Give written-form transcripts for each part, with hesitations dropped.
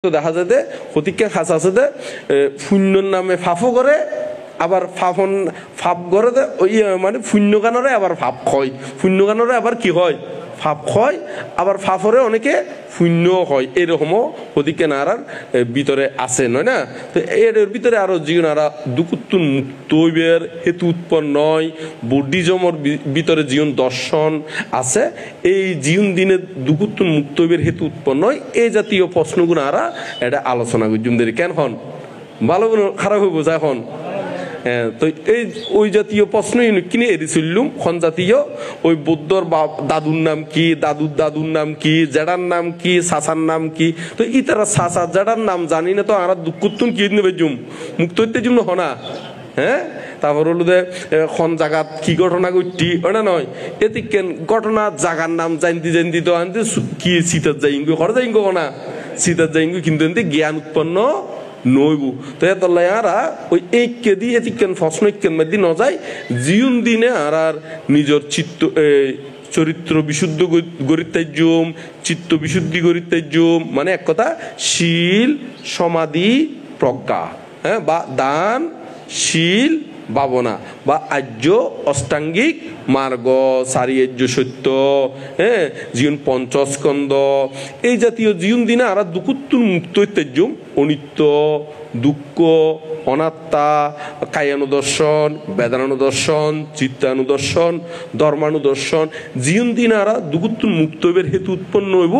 তো দেখা যায় যে হতিকে খাস আছে যে শূন্যর নামে ফাফো করে আবার ফাপ করে দে ওই মানে শূন্য গানরে আবার ফাপ হয়, শূন্য গানরে আবার কি হয় ফাপ হয়, আবার ফাফরে অনেকে শূন্য হয়, এরকমও হতিকে নারার ভিতরে আছে নয় না। তো এর ভিতরে আরো জীবনারা দুকুত্তুন মুক্ত হইবের হেতু উৎপন্ন নয়, বুদ্ধিজমর ভিতরে জীবন দর্শন আছে, এই জীবন দিনে দুকুত্তুন মুক্ত হইবের হেতু উৎপন্ন নয়, এই জাতীয় প্রশ্নগুলো আরা এটা আলোচনা করছুম দেরি কেন হন ভালো খারাপ হইব যা এখন। তো এই ওই জাতীয় প্রশ্ন কিনে এড়ি চললুম খন জাতীয় ওই বৌদ্ধর দাদুর নাম কি, দাদুর নাম কি, জেডার নাম কি, চাচার নাম কি, তো ই তারা চাচা জেডার নাম জানি না তো আর দুঃখতুন কি নেবে জুম মুক্ত হইতে জুম হনা। হ্যাঁ, তারপর হলো যে খন জায়গাত কি ঘটনা ঘটটি ওটা নয়, এতে কেন ঘটনা জায়গার নাম জানতে তো আনতে কি শীতের যাইঙ্গু ঘরে যাইঙ্গু না শীতের যাইঙ্গু কিন্তু এতে জ্ঞান উৎপন্ন নইবু। তো এতলাই আরা ওই ঐক্য দিয়ে এতিকেন প্রশ্ন ঐক্যের মধ্যে ন যায় জীবন দিনে আর নিজের চিত্ত চরিত্র বিশুদ্ধ গরিত্যাজ্যম, চিত্ত বিশুদ্ধি গরিত্যাজ্যম, মানে এক কথা শীল সমাধি প্রজ্ঞা, হ্যাঁ, বা দান শীল ভাবনা বা আর্য অষ্টাঙ্গিক মার্গ চারি আর্য সত্য, হ্যাঁ, জীবন পঞ্চস্কন্ধ, এই জাতীয় জীবন দিনে আর দুকুত্তুর মুক্ত ইত্যাজ্যম অনিত্য দুঃখ অনাত্মা কায়ানুদর্শন বেদানুদর্শন চিত্তানুদর্শন ধর্মানুদর্শন জীবন দিন আর দুকুত্তুর মুক্তবের হেতু উৎপন্ন হইব।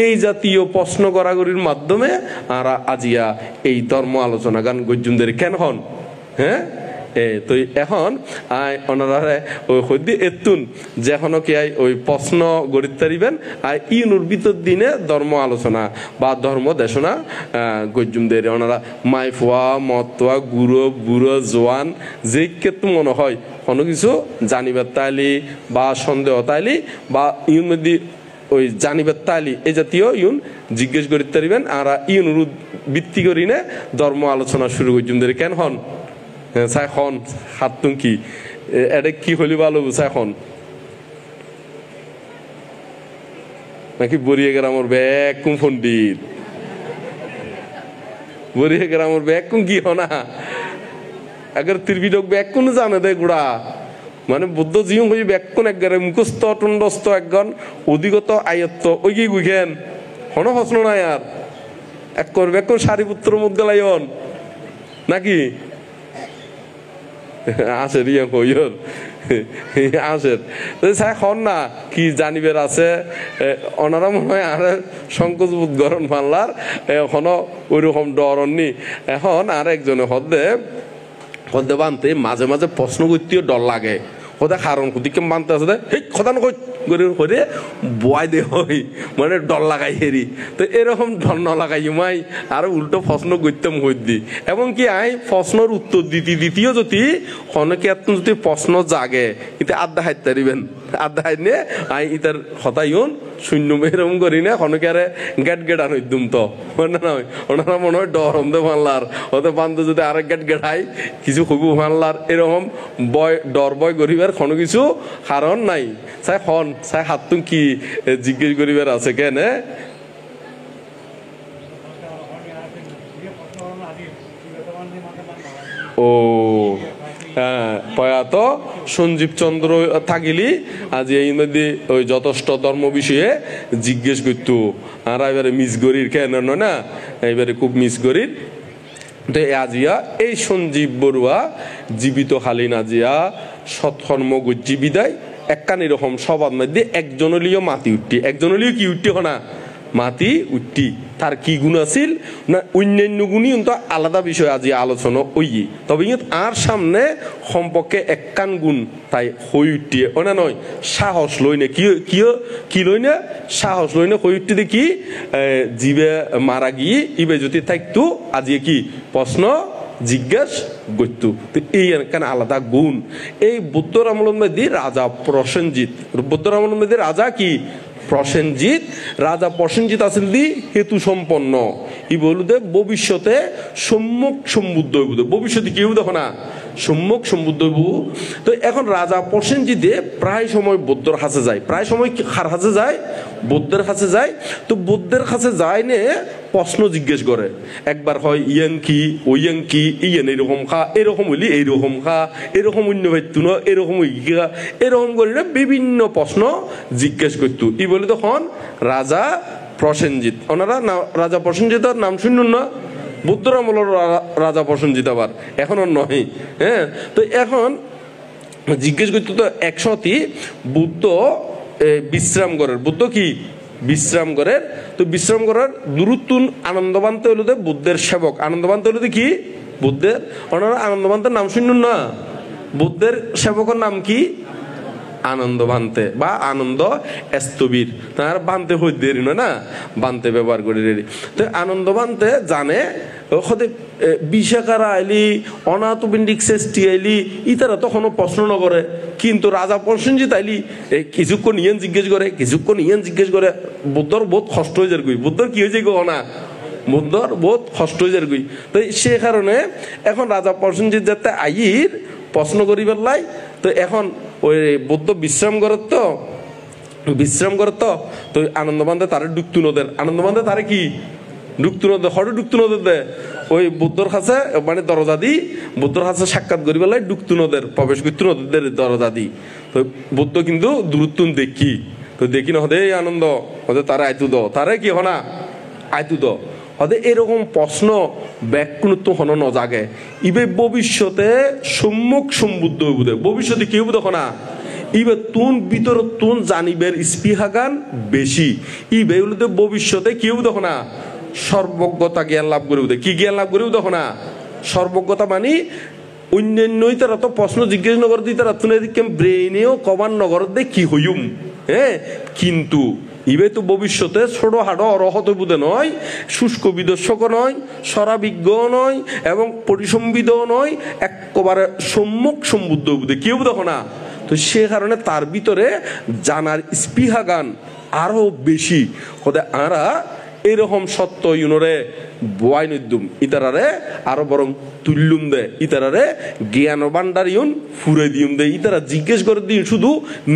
এই জাতীয় প্রশ্ন গড়াগড়ির মাধ্যমে আর আজিয়া এই ধর্ম আলোচনা গান গজ্জুমদের কেন হন। হ্যাঁ, তো এখন ওনারা ওই হদ্দি এতুন যেখনো কি ওই প্রশ্ন গড়িত পারিবেন আর ইনুর ভিতর দিনে ধর্ম আলোচনা বা ধর্ম দেশনা গজ্জুমদের ওনারা মাইফুয়া মতোয়া গুরু বুড়ো জোয়ান যে ক্ষেত্রে মনে হয় কোনো কিছু জানিবার তাইলি বা সন্দেহ তাইলি বা ইউন মধ্যে ওই জানিবার তাইলি এই জাতীয় ইউন জিজ্ঞেস করিতে পারিবেন আর ইউনুর ভিত্তি করি না ধর্ম আলোচনা শুরু গজ্জুমদের কেন হন। চাই খন হাতুন কি এটা কি হলি ভালো চাই খন নাকি বরিয়া গ্রামের ব্যাগ কুম পণ্ডিত বরিয়া গ্রামের ব্যাগ কুম কি হনা এগার ত্রিবিডক ব্যাগ কোন জানে দে গুড়া মানে বুদ্ধ জীবন হয়ে ব্যাগ কোন একগারে মুখস্থ টুন্ডস্থ একগণ অধিগত আয়ত্ত ওই কি গুইখেন হন প্রশ্ন নাই আর এক কর ব্যাগ কোন সারিপুত্র মুদগালায়ন নাকি আসে রিয়া হইর আসের চাই খন না কি জানিবের আছে ওনারা মনে হয় আর সংকোচ বোধ গরম মানলার এখনো ওইরকম ডরননি। এখন আর একজনে হদ্দে বানতে মাঝে মাঝে প্রশ্ন করতেও ডর লাগে কোথায় কারণ কোথায় মানতে আছে কথা না করে বয় দে হই মানে ডর লাগাই হেরি। তো এরকম ডর ন লাগাই মাই আর উল্টো প্রশ্ন করতাম হইদি এবং কি আই প্রশ্নর উত্তর দ্বিতীয় যদি অনেকে এত যদি প্রশ্ন জাগে কিন্তু আড্ডা হাইতে পারিবেন আড্ডা হাইত নিয়ে আই ইতার হতাই শূন্য এরকম করি না অনেকে আরে গেট গেটান হইতুম তো মানে নয় ওনারা মনে হয় ডর হমদে মানলার হতে বান্ধব যদি আরেক গেট গেটাই কিছু খুবই মানলার এরকম বয় ডর বয় করিবার কোনো কিছু কারণ নাই। চাই হন চাই হাতুন কি জিজ্ঞেস করিবার আছে কেন। ও হ্যাঁ, প্রয়াত সঞ্জীব চন্দ্র থাকিলি আজ এই মধ্যে ওই যথেষ্ট ধর্ম বিষয়ে জিজ্ঞেস করতো আর এবারে মিস গরির কেন না এবারে খুব মিস গরির। তো আজিয়া এই সঞ্জীব বড়ুয়া জীবিত খালীন আজিয়া সৎকর্ম গজ্জি বিদায় একখান এরকম সবার মধ্যে একজনলীয় মাতি উঠতি একজনলীয় কি উঠতি হনা মাতি উঠতি তার কি গুণ আছিল না অন্যান্য গুণই তো আলাদা বিষয় আজি আলোচনা ওই তবে আর সামনে সম্পর্কে একখান গুণ তাই হই উঠতি ওনা নয় সাহস লই না কি লই না সাহস লই না হই উঠতে দেখি জীবে মারা গিয়ে ইবে যদি থাকতো আজি কি প্রশ্ন জিজ্ঞাস করতো। তো এই একখান আলাদা গুণ এই বৌদ্ধ আমলের মধ্যে রাজা প্রসেনজিৎ বৌদ্ধ আমলের মধ্যে রাজা কি প্রসেনজিৎ রাজা প্রসেনজিৎ আসেন দি হেতু সম্পন্ন ই বলুদে ভবিষ্যতে সম্মুখ সম্বুদ্ধ হইব ভবিষ্যতে কি হইব দেখো না সম্যক সম্বুদ্ধ হইব। তো এখন রাজা প্রসেনজিতে প্রায় সময় বৌদ্ধর কাছে যায়, প্রায় সময় কার কাছে যায়? বৌদ্ধের কাছে যায়। তো বৌদ্ধের কাছে যায় নে প্রশ্ন জিজ্ঞেস করে, একবার হয় ইয়াং কি ওইয়াং কি, ইয়ান এরকম খা, এরকম হইলি এইরকম খা, এরকম অন্য ভাইতু না, এরকম খা, এরকম করলে বিভিন্ন প্রশ্ন জিজ্ঞেস করতো। ই বলে তখন রাজা প্রসেনজিৎ। ওনারা রাজা প্রসেনজিতের নাম শুনুন না, বুদ্ধর আমলের রাজা প্রসেনজিৎ আবার, এখন আর নয়। হ্যাঁ, তো এখন জিজ্ঞেস করতো তো একসাথে বুদ্ধ বিশ্রাম করেন, বুদ্ধ কি বিশ্রাম করেন। তো বিশ্রাম করার দূরত্বন আনন্দবান্ত হইল বুদ্ধের সেবক, আনন্দবান্ত হইল কি বুদ্ধের, ওনারা আনন্দবান্তের নাম শুনুন না, বুদ্ধের সেবকের নাম কি? আনন্দবান্তে বা আনন্দ স্থবির, তার বান্তে হই দেরি না, বান্তে ব্যবহার করে দেরি। তো আনন্দবান্তে জানে বিশাখারা আইলি অনাথবিন্দিক শ্রেষ্ঠী আইলি ইতারা তখনও প্রশ্ন ন করে, কিন্তু রাজা প্রসেনজিৎ আইলি কিছুক্ষণ ইয়ান জিজ্ঞেস করে, কিছুক্ষণ ইয়ান জিজ্ঞেস করে, বুদ্ধর বহুত কষ্ট হয়ে যার গই, বুদ্ধর কি হয়েছে গো না, বুদ্ধর বহুত কষ্ট হয়ে যার গই। তো সে কারণে এখন রাজা প্রসেনজিৎ যাতে আইর প্রশ্ন করি পেলাই। তো এখন ওই বুদ্ধ বিশ্রাম করে তো, বিশ্রাম করে তো আনন্দবান্ধে তারে ডুকতু নদের, আনন্দবান্ধে তারে কি ডুকতু নদে, হঠাৎ ডুকতু নদের দে ওই বুদ্ধর কাছে মানে দরজা দি, বুদ্ধর কাছে সাক্ষাৎ করি পেলাই ডুকতু নদের প্রবেশ করতু নদের দরজা দি। তো বুদ্ধ কিন্তু দূরত্ব দেখি, তো দেখি না হদে আনন্দ হদে তারে আইতু দ, তারে কি হনা আইতু দ হদে এরকম প্রশ্ন ব্যাকুণত্ব হন ন জাগে। ইবে ভবিষ্যতে সম্মুখ সম্বুদ্ধ হইব, ভবিষ্যতে কি হইব তখন না, ইবে তুন ভিতর তুন জানিবের স্পৃহাগান বেশি, ইবে হইলে ভবিষ্যতে কি হইব তখন না, সর্বজ্ঞতা জ্ঞান লাভ করিব। কি জ্ঞান লাভ করিব তখন না, সর্বজ্ঞতা মানে অন্যান্যই তারা তো প্রশ্ন জিজ্ঞেস নগর দিই, তারা তুনে ব্রেইনেও কমান নগর দে কি হইম। হ্যাঁ, কিন্তু ইবে তো ভবিষ্যতে ছোট হাড় অরহত বুধে নয়, শুষ্ক বিদর্শক নয়, সরাবিজ্ঞ নয় এবং পরিসম্বিদ নয়, একেবারে সম্মুখ সম্বুদ্ধ বুধে কি হবু তখন না। তো সে কারণে তার ভিতরে জানার স্পৃহাগান আরো বেশি হতে আরা এরকম সত্য ইউনরে বয় নদ্যুম ইতারারে আরো বরং তুল্যুম দে, ইতারারে জ্ঞান ভান্ডার ইউন ফুরে দিউম দে। ইতারা জিজ্ঞেস করে দিন শুধু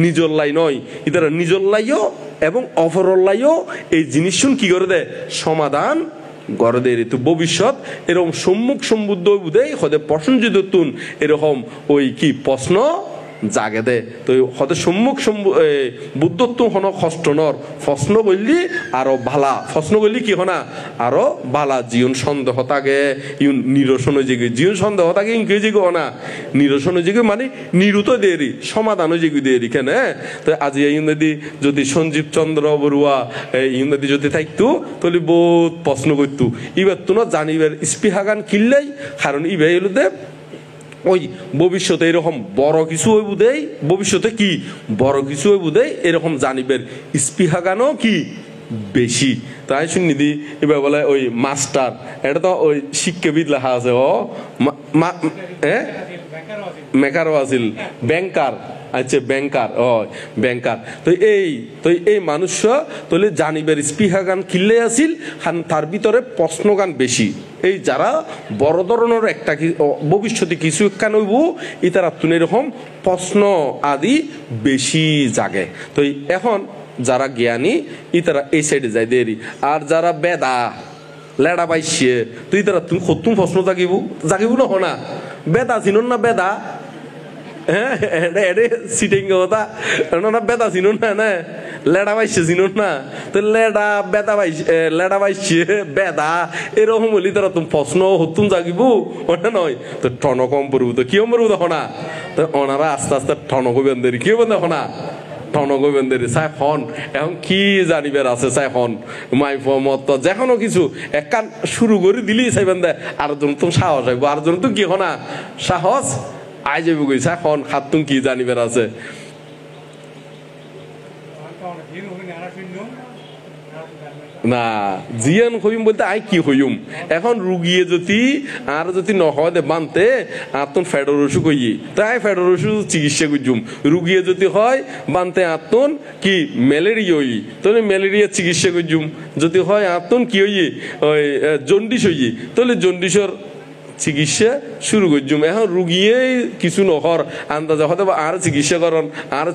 নিজর লাই নয়, ইতারা নিজর লাইও এবং অপরর লাইও এই জিনিস শুন কি করে দে সমাধান গড়ে দে। ঋতু ভবিষ্যৎ এরকম সম্মুখ সম্বুদ্ধ বুধে হতে প্রসঞ্জিত তুন এরকম ওই কি প্রশ্ন জাগে দে। তো হতে সম্মুখ বুদ্ধত্ব হন কষ্ট নর, প্রশ্ন করলি আরো ভালা, প্রশ্ন করলি কি হনা আরো ভালা। জীবন সন্দেহ থাকে ইউন নিরসন হয়ে যাবে, জীবন সন্দেহ থাকে ইনকে যেগো না নিরসন হয়ে যাবে, মানে নিরুত দেরি সমাধান হয়ে যাবে দেরি কেন। তো আজি ইউনদি যদি সঞ্জীব চন্দ্র বড়ুয়া ইউনদি যদি থাকতো তাহলে বহুত প্রশ্ন করতো, ইবার তো না জানিবার স্পৃহাগান কিনলেই, কারণ ইবে এলো দে ওই ভবিষ্যতে এরকম বড় কিছু হইব দেই, ভবিষ্যতে কি বড় কিছু হইব দেই এরকম জানিবের স্পৃহাগানও কি বেশি। তাই শুনি দি এবার বলে ওই মাস্টার, এটা তো ওই শিক্ষাবিদ লেখা আছে, ও মেকারও আছিল ব্যাংকার, আচ্ছা ব্যাংকার, ও ব্যাংকার। তো এই মানুষ তাহলে জানিবের স্পৃহাগান কিনলে আসিল, তার ভিতরে প্রশ্নগান বেশি। এই যারা বড় ধরনের একটা ভবিষ্যতে কিছু কেন হইব ই তারা তুন এরকম প্রশ্ন আদি বেশি জাগে। তো এখন যারা জ্ঞানী ই তারা এই সাইডে যায় দেরি, আর যারা বেদা লেডা পাইছে তুই তারা তুমি সত্যম প্রশ্ন জাগিব জাগিব না, বেদা চিনুন না বেদা, হ্যাঁ এটা সিটিং কথা না, বেদা চিনুন না লেডা পাইছে চিনুন না। তো লেডা বেদা পাইছে, লেডা পাইছে বেদা এরকম হলি তারা তুমি প্রশ্ন হতুম জাগিব ওটা নয়। তো টনকম পড়ব, তো কিয়ম পড়ব দেখো না, তো ওনারা আস্তে আস্তে টনক হইবেন দেরি, কি হবেন দেখো না টনক হইবেন দেরি। চাই হন এখন কি জানিবের আছে, চাই হন মাইফ মত যে কোনো কিছু একখান শুরু করে দিলেই চাইবেন দে আর জন তুমি সাহস আইব, আর জন তো কি হনা সাহস আই যাব গেছে এখন হাত তুমি কি জানিবের আছে। না জিয়ান হইম বলতে আই কি হইম, এখন রুগিয়ে যদি আর যদি নহয় দে বানতে আতন ফেডর অসুখ হইয়ে তাই ফেডর অসুখ চিকিৎসা করছুম, রুগিয়ে যদি হয় বানতে আতন কি ম্যালেরিয়া হই তাহলে ম্যালেরিয়ার চিকিৎসা করছুম, যদি হয় আতন কি হইয়ে ওই জন্ডিস হইয়ে তাহলে জন্ডিসের চিকিৎসা শুরু করছুম এখন রুগিয়ে কিছু নহর আন্দাজে হয়তো আর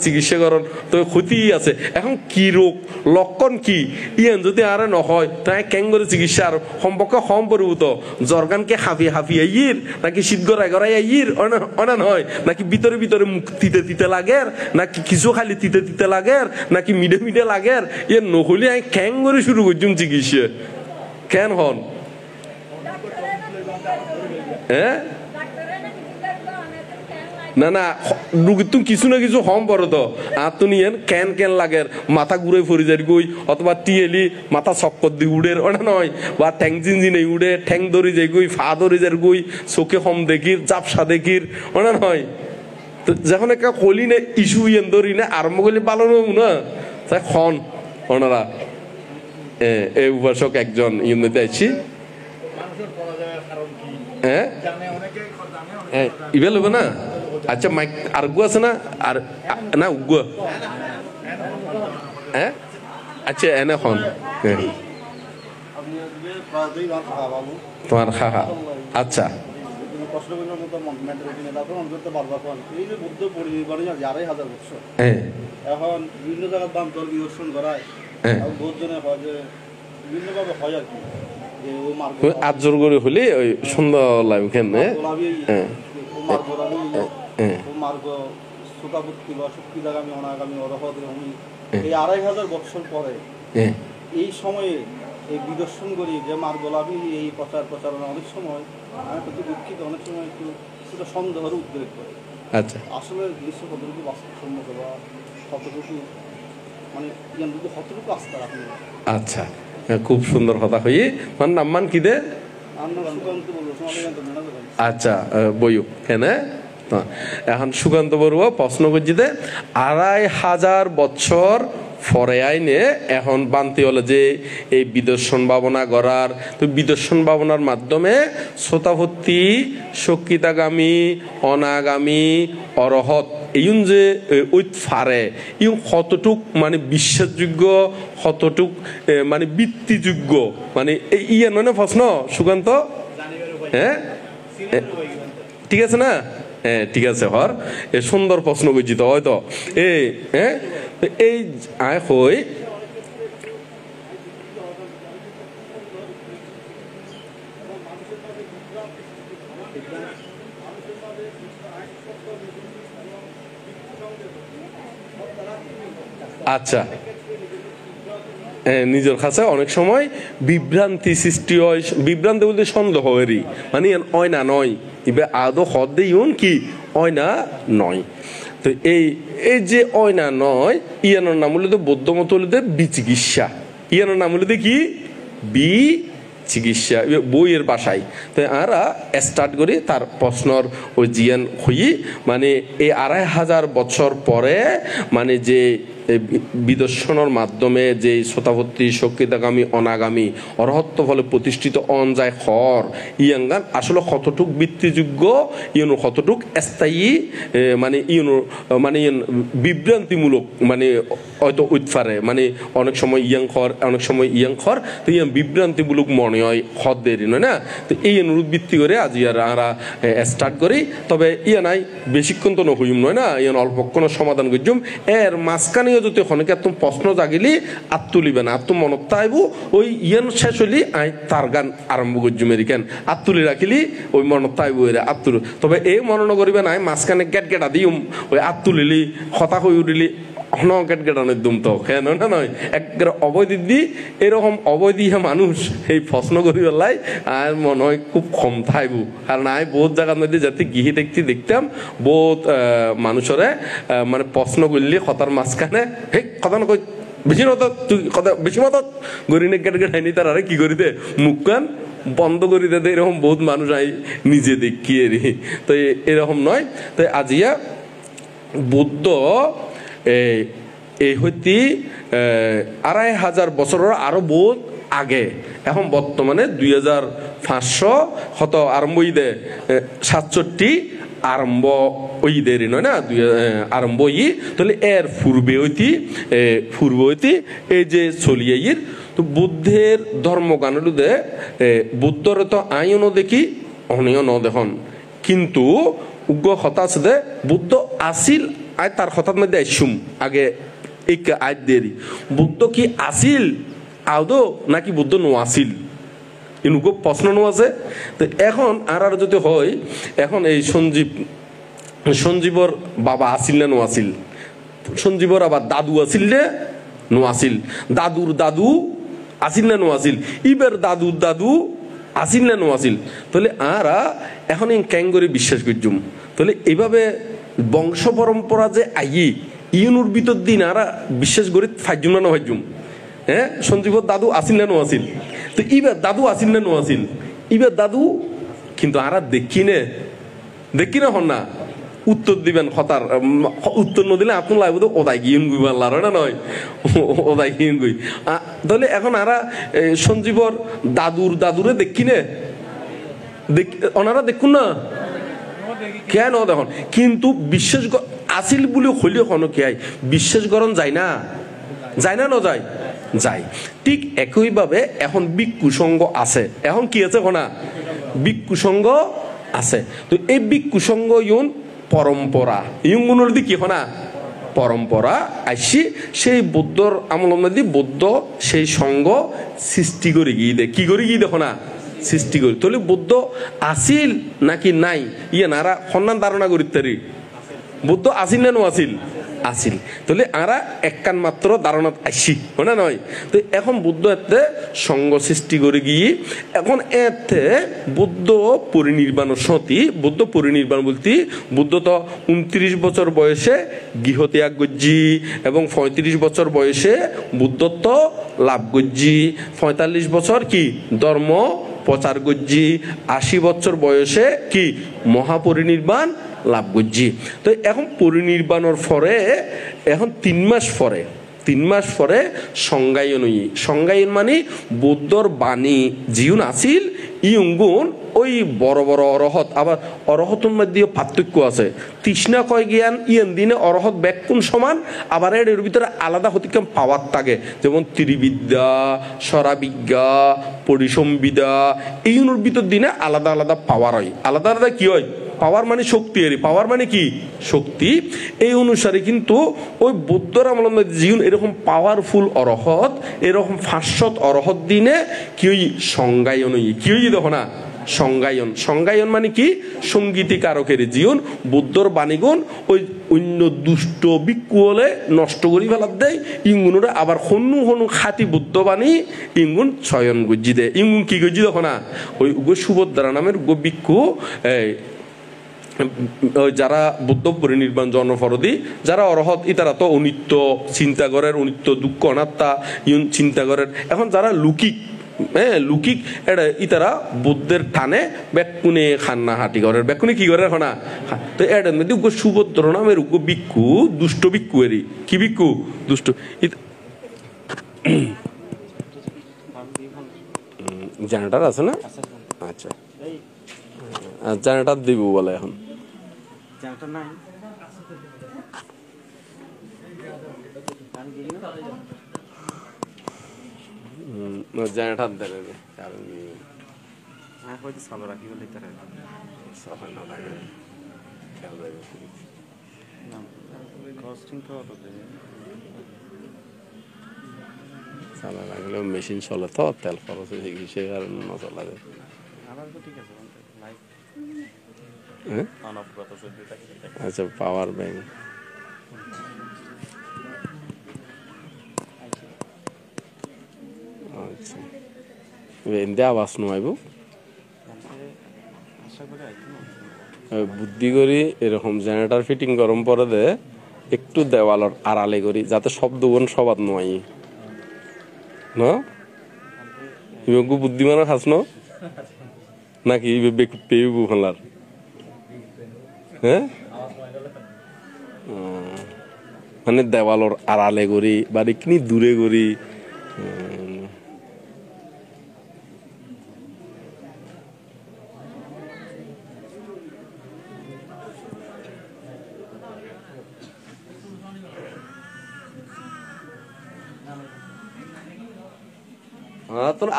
চিকিৎসা করন তো ক্ষতি আছে এখন কি রোগ লক্ষণ কি ইয়ান যদি আর নহয় তাই কেন করে চিকিৎসা আর সম্পর্কে কম পরিভূত জরগানকে হাফি আইর নাকি শীত গড়াই আইর অনা নয় নাকি ভিতরে মুখ তিতে লাগে নাকি কিছু খালি তিতে লাগে নাকি মিডে লাগে ইয়ে নহলি আমি কেন করে শুরু করছুম চিকিৎসা কেন হন হ্যাঁ না রুগীর তুমি কিছু না কিছু হম পড়ো তো আর তো নিয়েন কেন লাগে মাথা ঘুরে ফরি যার গই অথবা টিয়েলি মাথা চক্কর দিয়ে উড়ের ওটা নয় বা ঠ্যাং জিনজিনে উড়ে ঠ্যাং ধরি যাই গই ফা ধরি যার গই চোখে হম দেখির জাপসা দেখির ওটা নয় তো যখন একটা কলি না ইস্যু ইয়েন ধরি না আরম্ভ করলে পালন হবো না তাই খন ওনারা এই উপাসক একজন ইউনিতে আছি হ্যাঁ ইবেল হবে না আচ্ছা মাইক আর গু আছে না আর না উগু হ্যাঁ আচ্ছা এনে খন তোমার খাহা আচ্ছা এখন বিভিন্ন জায়গার দাম তোর বিদর্শন করায় বহুজনে হয় যে বিভিন্ন ভাবে হয় আর কি আজর করে হলে ওই সুন্দর লাগবে কেন এই 2500 বছর পরে এই সময়ে এই বিদর্শন করি যে মার গোলাপি এই প্রচারণা অনেক সময় আমি প্রতি দুঃখিত অনেক সময় একটু সন্দেহের উদ্বেগ করে আচ্ছা আসলে জিনিসটা কতটুকু বাস্তবসম্মত বা কতটুকু মানে কতটুকু আস্থা রাখেন আচ্ছা খুব সুন্দর কথা হই মানে নাম্মান কি দে আচ্ছা বইও কেন এখন সুকান্ত বড়ুয়া প্রশ্ন করছি দে 2500 বছর পরে আইনে এখন বান্তি হলো যে এই বিদর্শন ভাবনা গড়ার তো বিদর্শন ভাবনার মাধ্যমে শ্রোতাভর্তি সক্ষিতাগামী অনাগামী অরহত এই যে ওই ফারে ইউ কতটুক মানে বিশ্বাসযোগ্য কতটুক মানে বৃত্তিযোগ্য মানে ইয়ে নয় না প্রশ্ন সুকান্ত হ্যাঁ ঠিক আছে না হ্যাঁ ঠিক আছে হর এ সুন্দর প্রশ্ন করছি তো হয়তো এই হ্যাঁ এই আয় হই আচ্ছা নিজের কাছে অনেক সময় বিভ্রান্তি সৃষ্টি হয় বিভ্রান্তি বলতে সন্দেহ হয়েরই মানে অয় না নয় ইবে আদৌ হদ দিউন কি অয় না নয় তো এই যে অয় না নয় ইয়ানোর নাম হলো বৌদ্ধ মত হলো বিচিকিৎসা ইয়ানোর নাম হলো কি চিকিৎসা বইয়ের বাসায় তো আরা স্টার্ট করি তার প্রশ্নর ওই জিয়ান হই মানে এই 2500 বছর পরে মানে যে বিদর্শনের মাধ্যমে যে শ্রোতাভর্তি সক্ষিতাগামী অনাগামী অরহত্ব ফলে প্রতিষ্ঠিত অন যায় খর ইয়াঙ্গান আসলে কতটুক বৃত্তিযোগ্য ইউনো কতটুক স্থায়ী মানে ইউনো মানে বিভ্রান্তিমূলক মানে হয়তো উৎফারে মানে অনেক সময় অনেক সময় ইয়াংখর তো ইয়ান বিভ্রান্তিমূলক মনে হয় হদ দেরি নয় না তো এই অনুরোধ ভিত্তি করে আজ আমরা স্টার্ট করি তবে ইয়া নাই বেশিক্ষণ তো নহইম নয় না ইয়ান অল্পক্ষণ সমাধান করছুম এর মাঝখানে যদি অনেকে একদম প্রশ্ন জাগিলি আর তুলিবে না আর তো মনত আইব ওই ইয়ান শেষ হইলি আই তার গান আরম্ভ করছুম এরিকেন আর তুলি রাখিলি ওই মনত আইব এরা আর তুলি তবে এই মনন করিবে নাই মাঝখানে গেটা দিম ওই আর তুলিলি হতা হয়ে উঠিলি গেটানোর দুম তো কেন না নয় একবারে অবৈধি দি এরকম অবৈধি মানুষ এই প্রশ্ন করি বেলাই আর মনে হয় খুব কম থাইব কারণ আমি বহুত জায়গার মধ্যে যাতে গিহি দেখতাম বহুত মানুষরে মানে প্রশ্ন করলি কথার মাঝখানে হে কথা না কই বেশি মত তুই কথা বেশি মত গরিনে গেটাইনি তার আরে কি করি দে মুখ কান বন্ধ করে দে এরকম বহুত মানুষ আই নিজে দেখিয়ে রি তো এরকম নয় তো আজিয়া বুদ্ধ এই হইতে 2500 বছরের আরো বহুত আগে এখন বর্তমানে 2500 হত আরম্ভ দে 67 আরম্ভ ওই দেরি নয় না আরম্ভ তাহলে এর পূর্বে হইতে এই যে চলিয়ে তো বুদ্ধের ধর্মগানুদে বুদ্ধর তো আইনও দেখি অনিয় ন দেখুন কিন্তু উগ্র কথা আছে দে বুদ্ধ আসিল আয় তার কথার মধ্যে আইসুম আগে এই আয় দেরি বুদ্ধ কি আসিল আদৌ নাকি বুদ্ধ নো আসিল ইনুকো প্রশ্ন নো আছে তো এখন আর যদি হয় এখন এই সঞ্জীবর বাবা আসিল না নো আসিল সঞ্জীবর আবার দাদু আসিল রে নো আসিল দাদুর দাদু আসিল না নো আসিল ইবের দাদুর দাদু আসিল না নো আসিল তাহলে আরা এখন ক্যাং করে বিশ্বাস করছুম তাহলে এইভাবে বংশ পরম্পরা যে আই ইউনুর ভিতর দিন আরা বিশ্বাস করি ফাইজুম না ফাইজুম হ্যাঁ সঞ্জীবর দাদু আসিল না নো আসিল তো ইবের দাদু আসিল না নো আসিল ইবের দাদু কিন্তু আরা দেখি না হন না উত্তর দিবেন হতার উত্তর ন দিলে আপনার লাগবে তো ওদাই গিয়ে গুইবার লার না নয় ওদাই গিয়ে গুই তাহলে এখন আরা সঞ্জীবর দাদুরে দেখি নে ওনারা দেখুন না কেন দেখুন কিন্তু বিশ্বাস আসিল বলে হইলে কোনো কে বিশ্বাস করণ যায় না যায় ঠিক একইভাবে এখন ভিক্ষু সংঘ আছে এখন কি আছে কোনা ভিক্ষু সংঘ আছে তো এই ভিক্ষু সংঘ ইউন পরম্পরা ইউগুলোর দিকে কি না পরম্পরা আইসি সেই বৌদ্ধর আমল দি বৌদ্ধ সেই সঙ্গ সৃষ্টি করে গিয়ে দে কি করে গিয়ে দেখো না সৃষ্টি করি তাহলে বৌদ্ধ আসিল নাকি নাই ইয়ে নারা সন্ধান ধারণা করি তারি বৌদ্ধ আসিল না নো আসিল তাহলে আরা একখান মাত্র ধারণা আইসি না নয় তো এখন বুদ্ধ এতে সঙ্গ সৃষ্টি করে গিয়ে এখন এতে বুদ্ধ পরিনির্বাণ সতী বুদ্ধ পরিনির্বাণ বলতে বুদ্ধ তো 29 বছর বয়সে গৃহত্যাগ গজ্জি এবং 35 বছর বয়সে বুদ্ধত্ব লাভ গজ্জি 45 বছর কি ধর্ম প্রচার গজ্জি 80 বছর বয়সে কি মহাপরিনির্বাণ লাভ করছি তো এখন পরিনির্বাণের পরে এখন 3 মাস পরে সংজ্ঞায়ন মানে বৌদ্ধর বাণী জিউন আসিল ইউগুন ওই বড় বড় অরহত আবার অরহতের মধ্যে পার্থক্য আছে তৃষ্ণা কয় জ্ঞান ইয়েন দিনে অরহত ব্যাকুণ সমান আবার এর ভিতরে আলাদা হতিকাম পাওয়ার থাকে যেমন ত্রিবিদ্যা স্বরাবিজ্ঞা পরিসংবিদা এইগুলোর ভিতর দিনে আলাদা আলাদা পাওয়ার হয় আলাদা আলাদা কি হয় পাওয়ার মানে শক্তি পাওয়ার মানে কি শক্তি এই অনুসারে কিন্তু ওই বৌদ্ধর আমল জীবন এরকম পাওয়ারফুল অরহত এরকম 500 অরহত দিনে কি ওই সংজ্ঞায়ন কি হই দেখো না সংজ্ঞায়ন মানে কি সঙ্গীতিকারকের জীবন বুদ্ধর বাণীগুণ ওই অন্য দুষ্ট ভিক্ষু হলে নষ্ট করি ফেলার দেয় ইঙ্গুনরা আবার হনু খাতি বুদ্ধ বাণী ইঙ্গুন চয়ন গজ্জি দেয় ইঙ্গুন কি গজ্জি দেখো না ওই সুভদ্রা নামের ভিক্ষু যারা বুদ্ধ পরিনির্বাণ জন্মফরদি যারা অরহত ইতারা তো অনিত্য চিন্তা করেন অনিত্য দুঃখ অনাত্মা চিন্তা করেন এখন যারা লুকিক এটা ইতারা বুদ্ধের টানে ব্যাকুনে খান্না হাঁটি করে ব্যাকুনে কি করে এখন তো এটার মধ্যে সুভদ্র নামের ভিক্ষু দুষ্ট ভিক্ষু এরি কি ভিক্ষু দুষ্ট জেনারেটর আছে না আচ্ছা জেনারেটর দিব বলে এখন জেনারেটর দেবে কারণ হয়তো চালু রাখি বলে তারা সফল না লাগে খেয়াল রাখবে না কস্টিং তো অত দেবে চালা লাগলে মেশিন চলে তো তেল খরচ হয়ে গেছে আর না চলাবে আমার তো ঠিক আছে লাইট অন অফ কত চলতে থাকে আচ্ছা পাওয়ার ব্যাংক আচ্ছা এতে আওয়াজ নয় বুদ্ধি করি এরকম জেনারেটর ফিটিং গরম পরে দে একটু দেওয়ালর আড়ালে করি যাতে শব্দগুণ সবাদ নয় না বুদ্ধিমান খাস নাকি পেয়ে ফেলার হ্যাঁ মানে দেওয়ালর আড়ালে করি বা একনি দূরে করি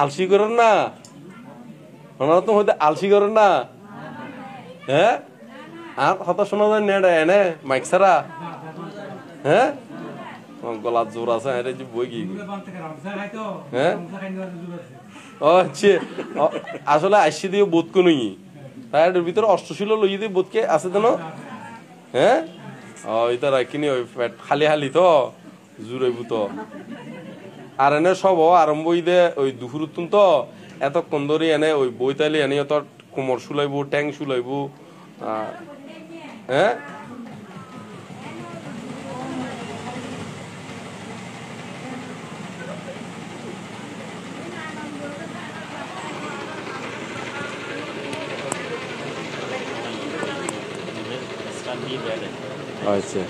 আলসি করেন না হয়তো আলসি করেন না হ্যাঁ আর কথা শোনা যায় না এনে মাইক ছাড়া হ্যাঁ গলার জোর আছে এটা যে বই কি হ্যাঁ ও আসলে আসছি দিয়ে বোধ কোন তাইটার ভিতরে অষ্টশীল লই দিয়ে বোধকে আছে তো হ্যাঁ ওইটা রাখিনি ওই পেট খালি খালি তো জুড়াইব তো আর এনে সব আরম্ভ দে ওই দুপুরতুন তো এতক্ষণ ধরে এনে ওই বইতালি এনে তোর কোমর শুলাইব ট্যাং শুলাইব হ্যাঁ আচ্ছা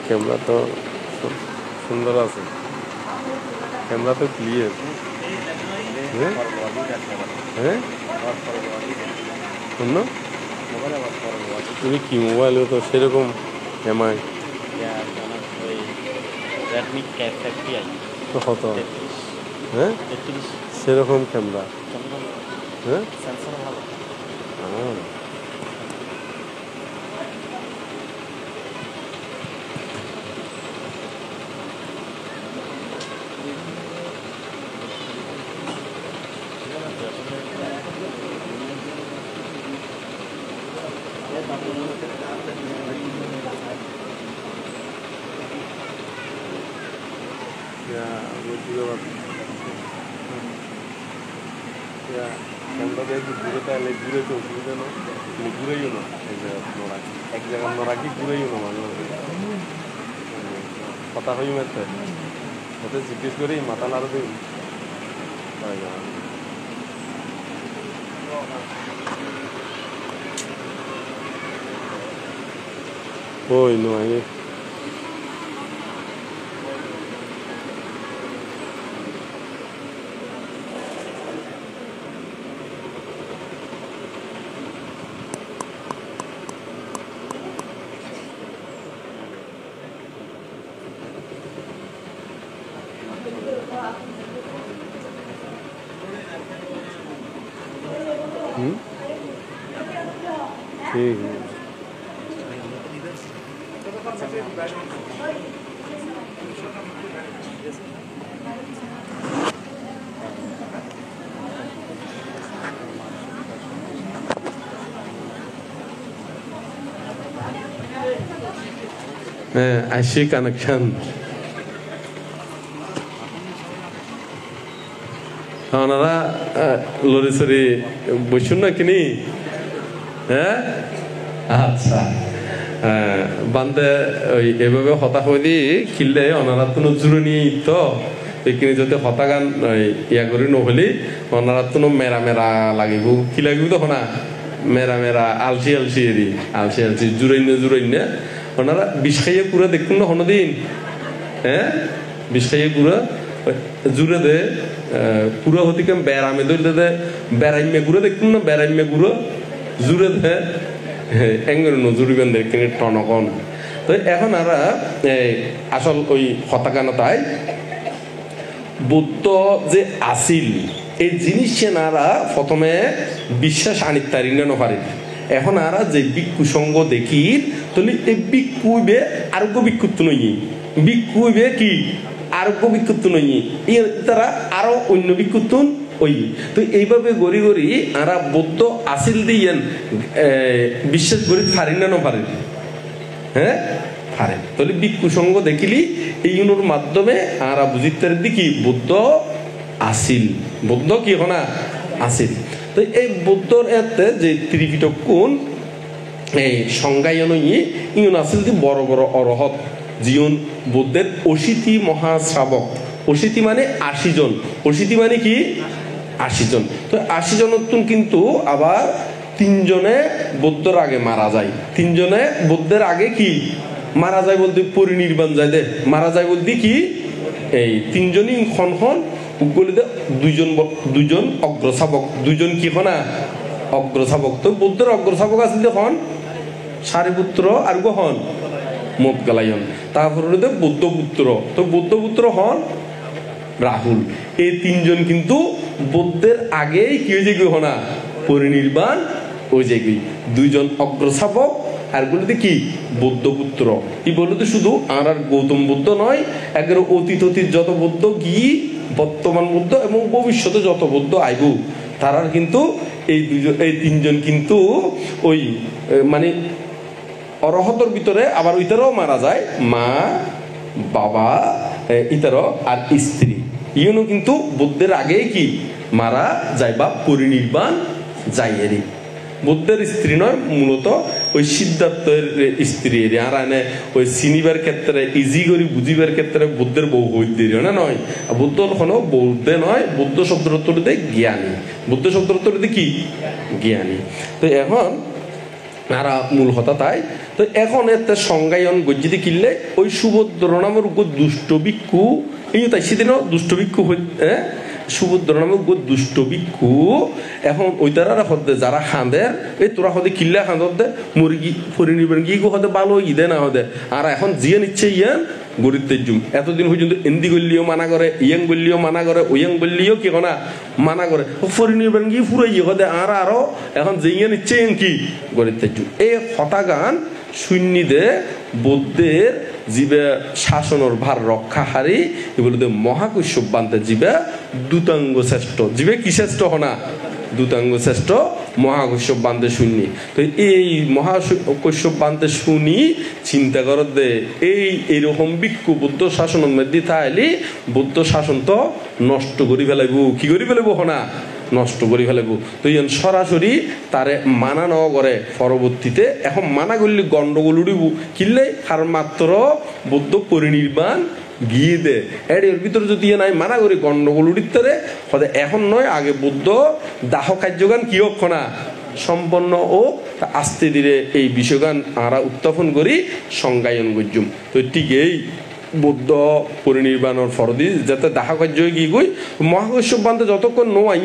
ক্যামেরা তো সুন্দর আছে ক্যামেরা তো ক্লিয়ার হ্যাঁ শুনো তুমি কি মোবাইল তো সেরকম এমআই কত হ্যাঁ সেরকম ক্যামেরা হ্যাঁ এক জায়গায় নরাকি ঘুরেই না মাঝে মাঝে কথা হই মারতে ওতে জিজ্ঞেস করি মাথা নাড়া দিই ওই নয় ठीक है আশি কানেকশন ওনারা লরি সরি বসুন না কিনি হ্যাঁ আচ্ছা বান্ধে ওই এভাবে হতা হয়ে দিয়ে খিললে ওনারা তো জুড়ে নিয়ে তো এইখিনি যদি হতা গান ইয়া করে নহলি ওনারা তো মেরা মেরা লাগিব কি লাগিব তখন মেরা মেরা আলসি আলসি এরি আলসি আলসি জুড়াই না ওনারা বিষ খাইয়ে পুরা দেখুন না কোনোদিন হ্যাঁ বিষ খাইয়ে পুরা জুড়ে দে পুরো হতিকে বেড়ামে ধরলে দে বেড়াইমে ঘুরে দেখুন না বেড়াইমে ঘুরো জুড়ে দে এঙ্গের নজুরিবেন দেখে টনকন তো এখন আর আসল ওই হতাকানতায় বুদ্ধ যে আসিল এই জিনিস নারা প্রথমে বিশ্বাস আনিত তারি না পারে এখন আর যে ভিক্ষু সঙ্গ দেখি তাহলে এই ভিক্ষুবে আরোগ্য ভিক্ষুত্ব নই ভিক্ষুবে কি আরোগ্য ভিক্ষুত্ব নই তারা আরো অন্য ভিক্ষুত্ব ওই তো এইভাবে গড়ি গড়ি আরা বৌদ্ধ আসিল দিয়েন বিশ্বাস করি পারি না পারেন হ্যাঁ পারেন তাহলে ভিক্ষু সঙ্গ দেখিলি এইগুলোর মাধ্যমে আরা বুঝিতে দেখি বৌদ্ধ আসিল বৌদ্ধ কি হনা আসিল তো এই বৌদ্ধর এতে যে ত্রিপিটক কোন এই সংজ্ঞায়ন ইউন আছিল যে বড় বড় অরহত জিউন বুদ্ধের অশীতি মহাশ্রাবক। অশীতি মানে 80 জন, অশীতি মানে কি 80 জন। তো 80 জনের কিন্তু আবার 3 জনে বুদ্ধর আগে মারা যায়। 3 জনে বুদ্ধের আগে কি মারা যায় বলতে পরিনির্বাণ যায় দে, মারা যায় বলতে কি এই 3 জনই খন উগলিতে 2 জন অগ্রশাবক, 2 জন কি হনা অগ্রশাবক। তো বুদ্ধের অগ্রশাবক আছে যখন সারিপুত্র আর হন মোদগালায়ন, তারপরে বুদ্ধপুত্র। তো বুদ্ধপুত্র হন রাহুল। এই 3 জন কিন্তু বুদ্ধের আগেই কি হয়ে যায় হনা পরিনির্বাণ হয়ে যায়। 2 জন অগ্রশাবক আর বলতে কি বুদ্ধপুত্র। এই বলতে শুধু আর গৌতম বুদ্ধ নয়, একবারে অতীত যত বুদ্ধ গি বর্তমান বুদ্ধ এবং ভবিষ্যতে যত বুদ্ধ আইব তারার কিন্তু এই 3 জন কিন্তু ওই মানে অরহতর ভিতরে আবার ওইটারও মারা যায়, মা বাবা ইতারও আর স্ত্রী ইউনো কিন্তু বুদ্ধের আগে কি মারা যায় বা পরিনির্বাণ যায়। এরই বুদ্ধের স্ত্রী নয়, মূলত ওই সিদ্ধার্থের স্ত্রী। আর এনে ওই চিনিবার ক্ষেত্রে ইজি করি বুঝিবার ক্ষেত্রে বুদ্ধের বউ হইতে না নয়, বুদ্ধ কোনো বৌদ্ধে নয়, বুদ্ধ শব্দের উত্তরতে জ্ঞানী, বুদ্ধ শব্দের উত্তরতে কি জ্ঞানী। তো এখন আর মূল কথা তাই। তো এখন এতে সংজ্ঞায়ন গজ্জিতে কিনলে ওই সুভদ্র নামের দুষ্ট ভিক্ষু এই তাই সেদিনও দুষ্ট ভিক্ষু সুভদ্র নামের দুষ্ট ভিক্ষু। এখন ওই তারা হতে যারা খাঁদের এই তোরা হতে কিল্লা খাঁদর দে মুরগি পরিনির্বাণ গিয়ে হতে ভালো ইদে না হতে আর এখন জিয়ে নিচ্ছে ইয়ান গরিবদের জুম। এতদিন পর্যন্ত এন্দি করলিও মানা করে, ইয়াং বললিও মানা করে, ওয়াং বললিও কি না মানা করে, পরিনির্বাণ গিয়ে পুরো ইয়ে হতে আর আরো এখন জিয়ে নিচ্ছে কি গরিবদের জুম। এই হতা গান শূন্যদে বুদ্ধের জীবে শাসনের ভার রক্ষা হারি এগুলোতে মহাকৈশ্যপ বান্তে জীবে দূতাঙ্গ শ্রেষ্ঠ, জীবে কি শ্রেষ্ঠ হনা দূতাঙ্গ শ্রেষ্ঠ মহাকৈশ্যপ বান্তে শুনি। তো এই মহাকৈশ্যপ বান্তে শুনি চিন্তা কর দে এইরকম ভিক্ষু বুদ্ধ শাসনের মধ্যে তাইলি বুদ্ধ শাসন তো নষ্ট করি ফেলাইব, কি করি ফেলাইব হনা নষ্ট করে ফেলাবো। তো ইয়ান সরাসরি তারে মানা ন করে পরবর্তীতে এখন মানা করলে গন্ডগোল উড়িব কিনলে কারণ মাত্র বুদ্ধ পরিনির্বাণ গিয়ে দে এর ভিতরে যদি নাই মানা করি গন্ডগোল উড়িতে হতে এখন নয় আগে বুদ্ধ দাহ কার্যগান কি হোক না সম্পন্ন ও আস্তে ধীরে এই বিষয়গান আমরা উত্থাপন করি সংজ্ঞায়ন গজ্জুম। তো ঠিক এই বুদ্ধ পরিনির্বাণের ফরদি যাতে দেখা কার্য গিয়ে গই মহাকৈশ্যপ বান্ধে যতক্ষণ নো আই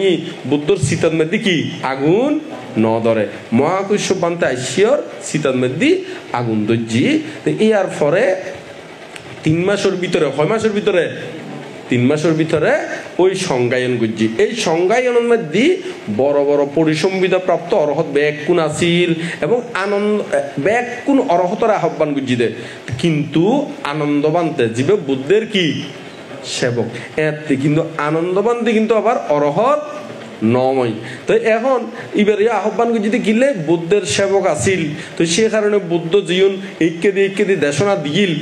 বুদ্ধর শীতার মধ্যে কি আগুন ন ধরে মহাকৈশ্যপ বান্ধে আইসিয়র শীতার মধ্যে আগুন দর্জি। তো ইয়ার পরে 3 মাসের ভিতরে 6 মাসের ভিতরে 3 মাসের ভিতরে ওই সংজ্ঞায়ন গুজি। এই সংজ্ঞায়নের মধ্যে বড় বড় পরিসংবিধা প্রাপ্ত অরহত ব্যাকুণ আসিল এবং আনন্দ ব্যাকুণ অরহতর আহ্বান গুজি দে কিন্তু আনন্দবান্তে জীবে বুদ্ধের কি সেবক এতে কিন্তু আনন্দবান্তে কিন্তু আবার অরহত নয়। তো এখন এবার আহ্বান যদি গিলে বুদ্ধের সেবক আসিল তো সে কারণে বুদ্ধ জীবন ঐক্যে দিয়ে দেশনা দিল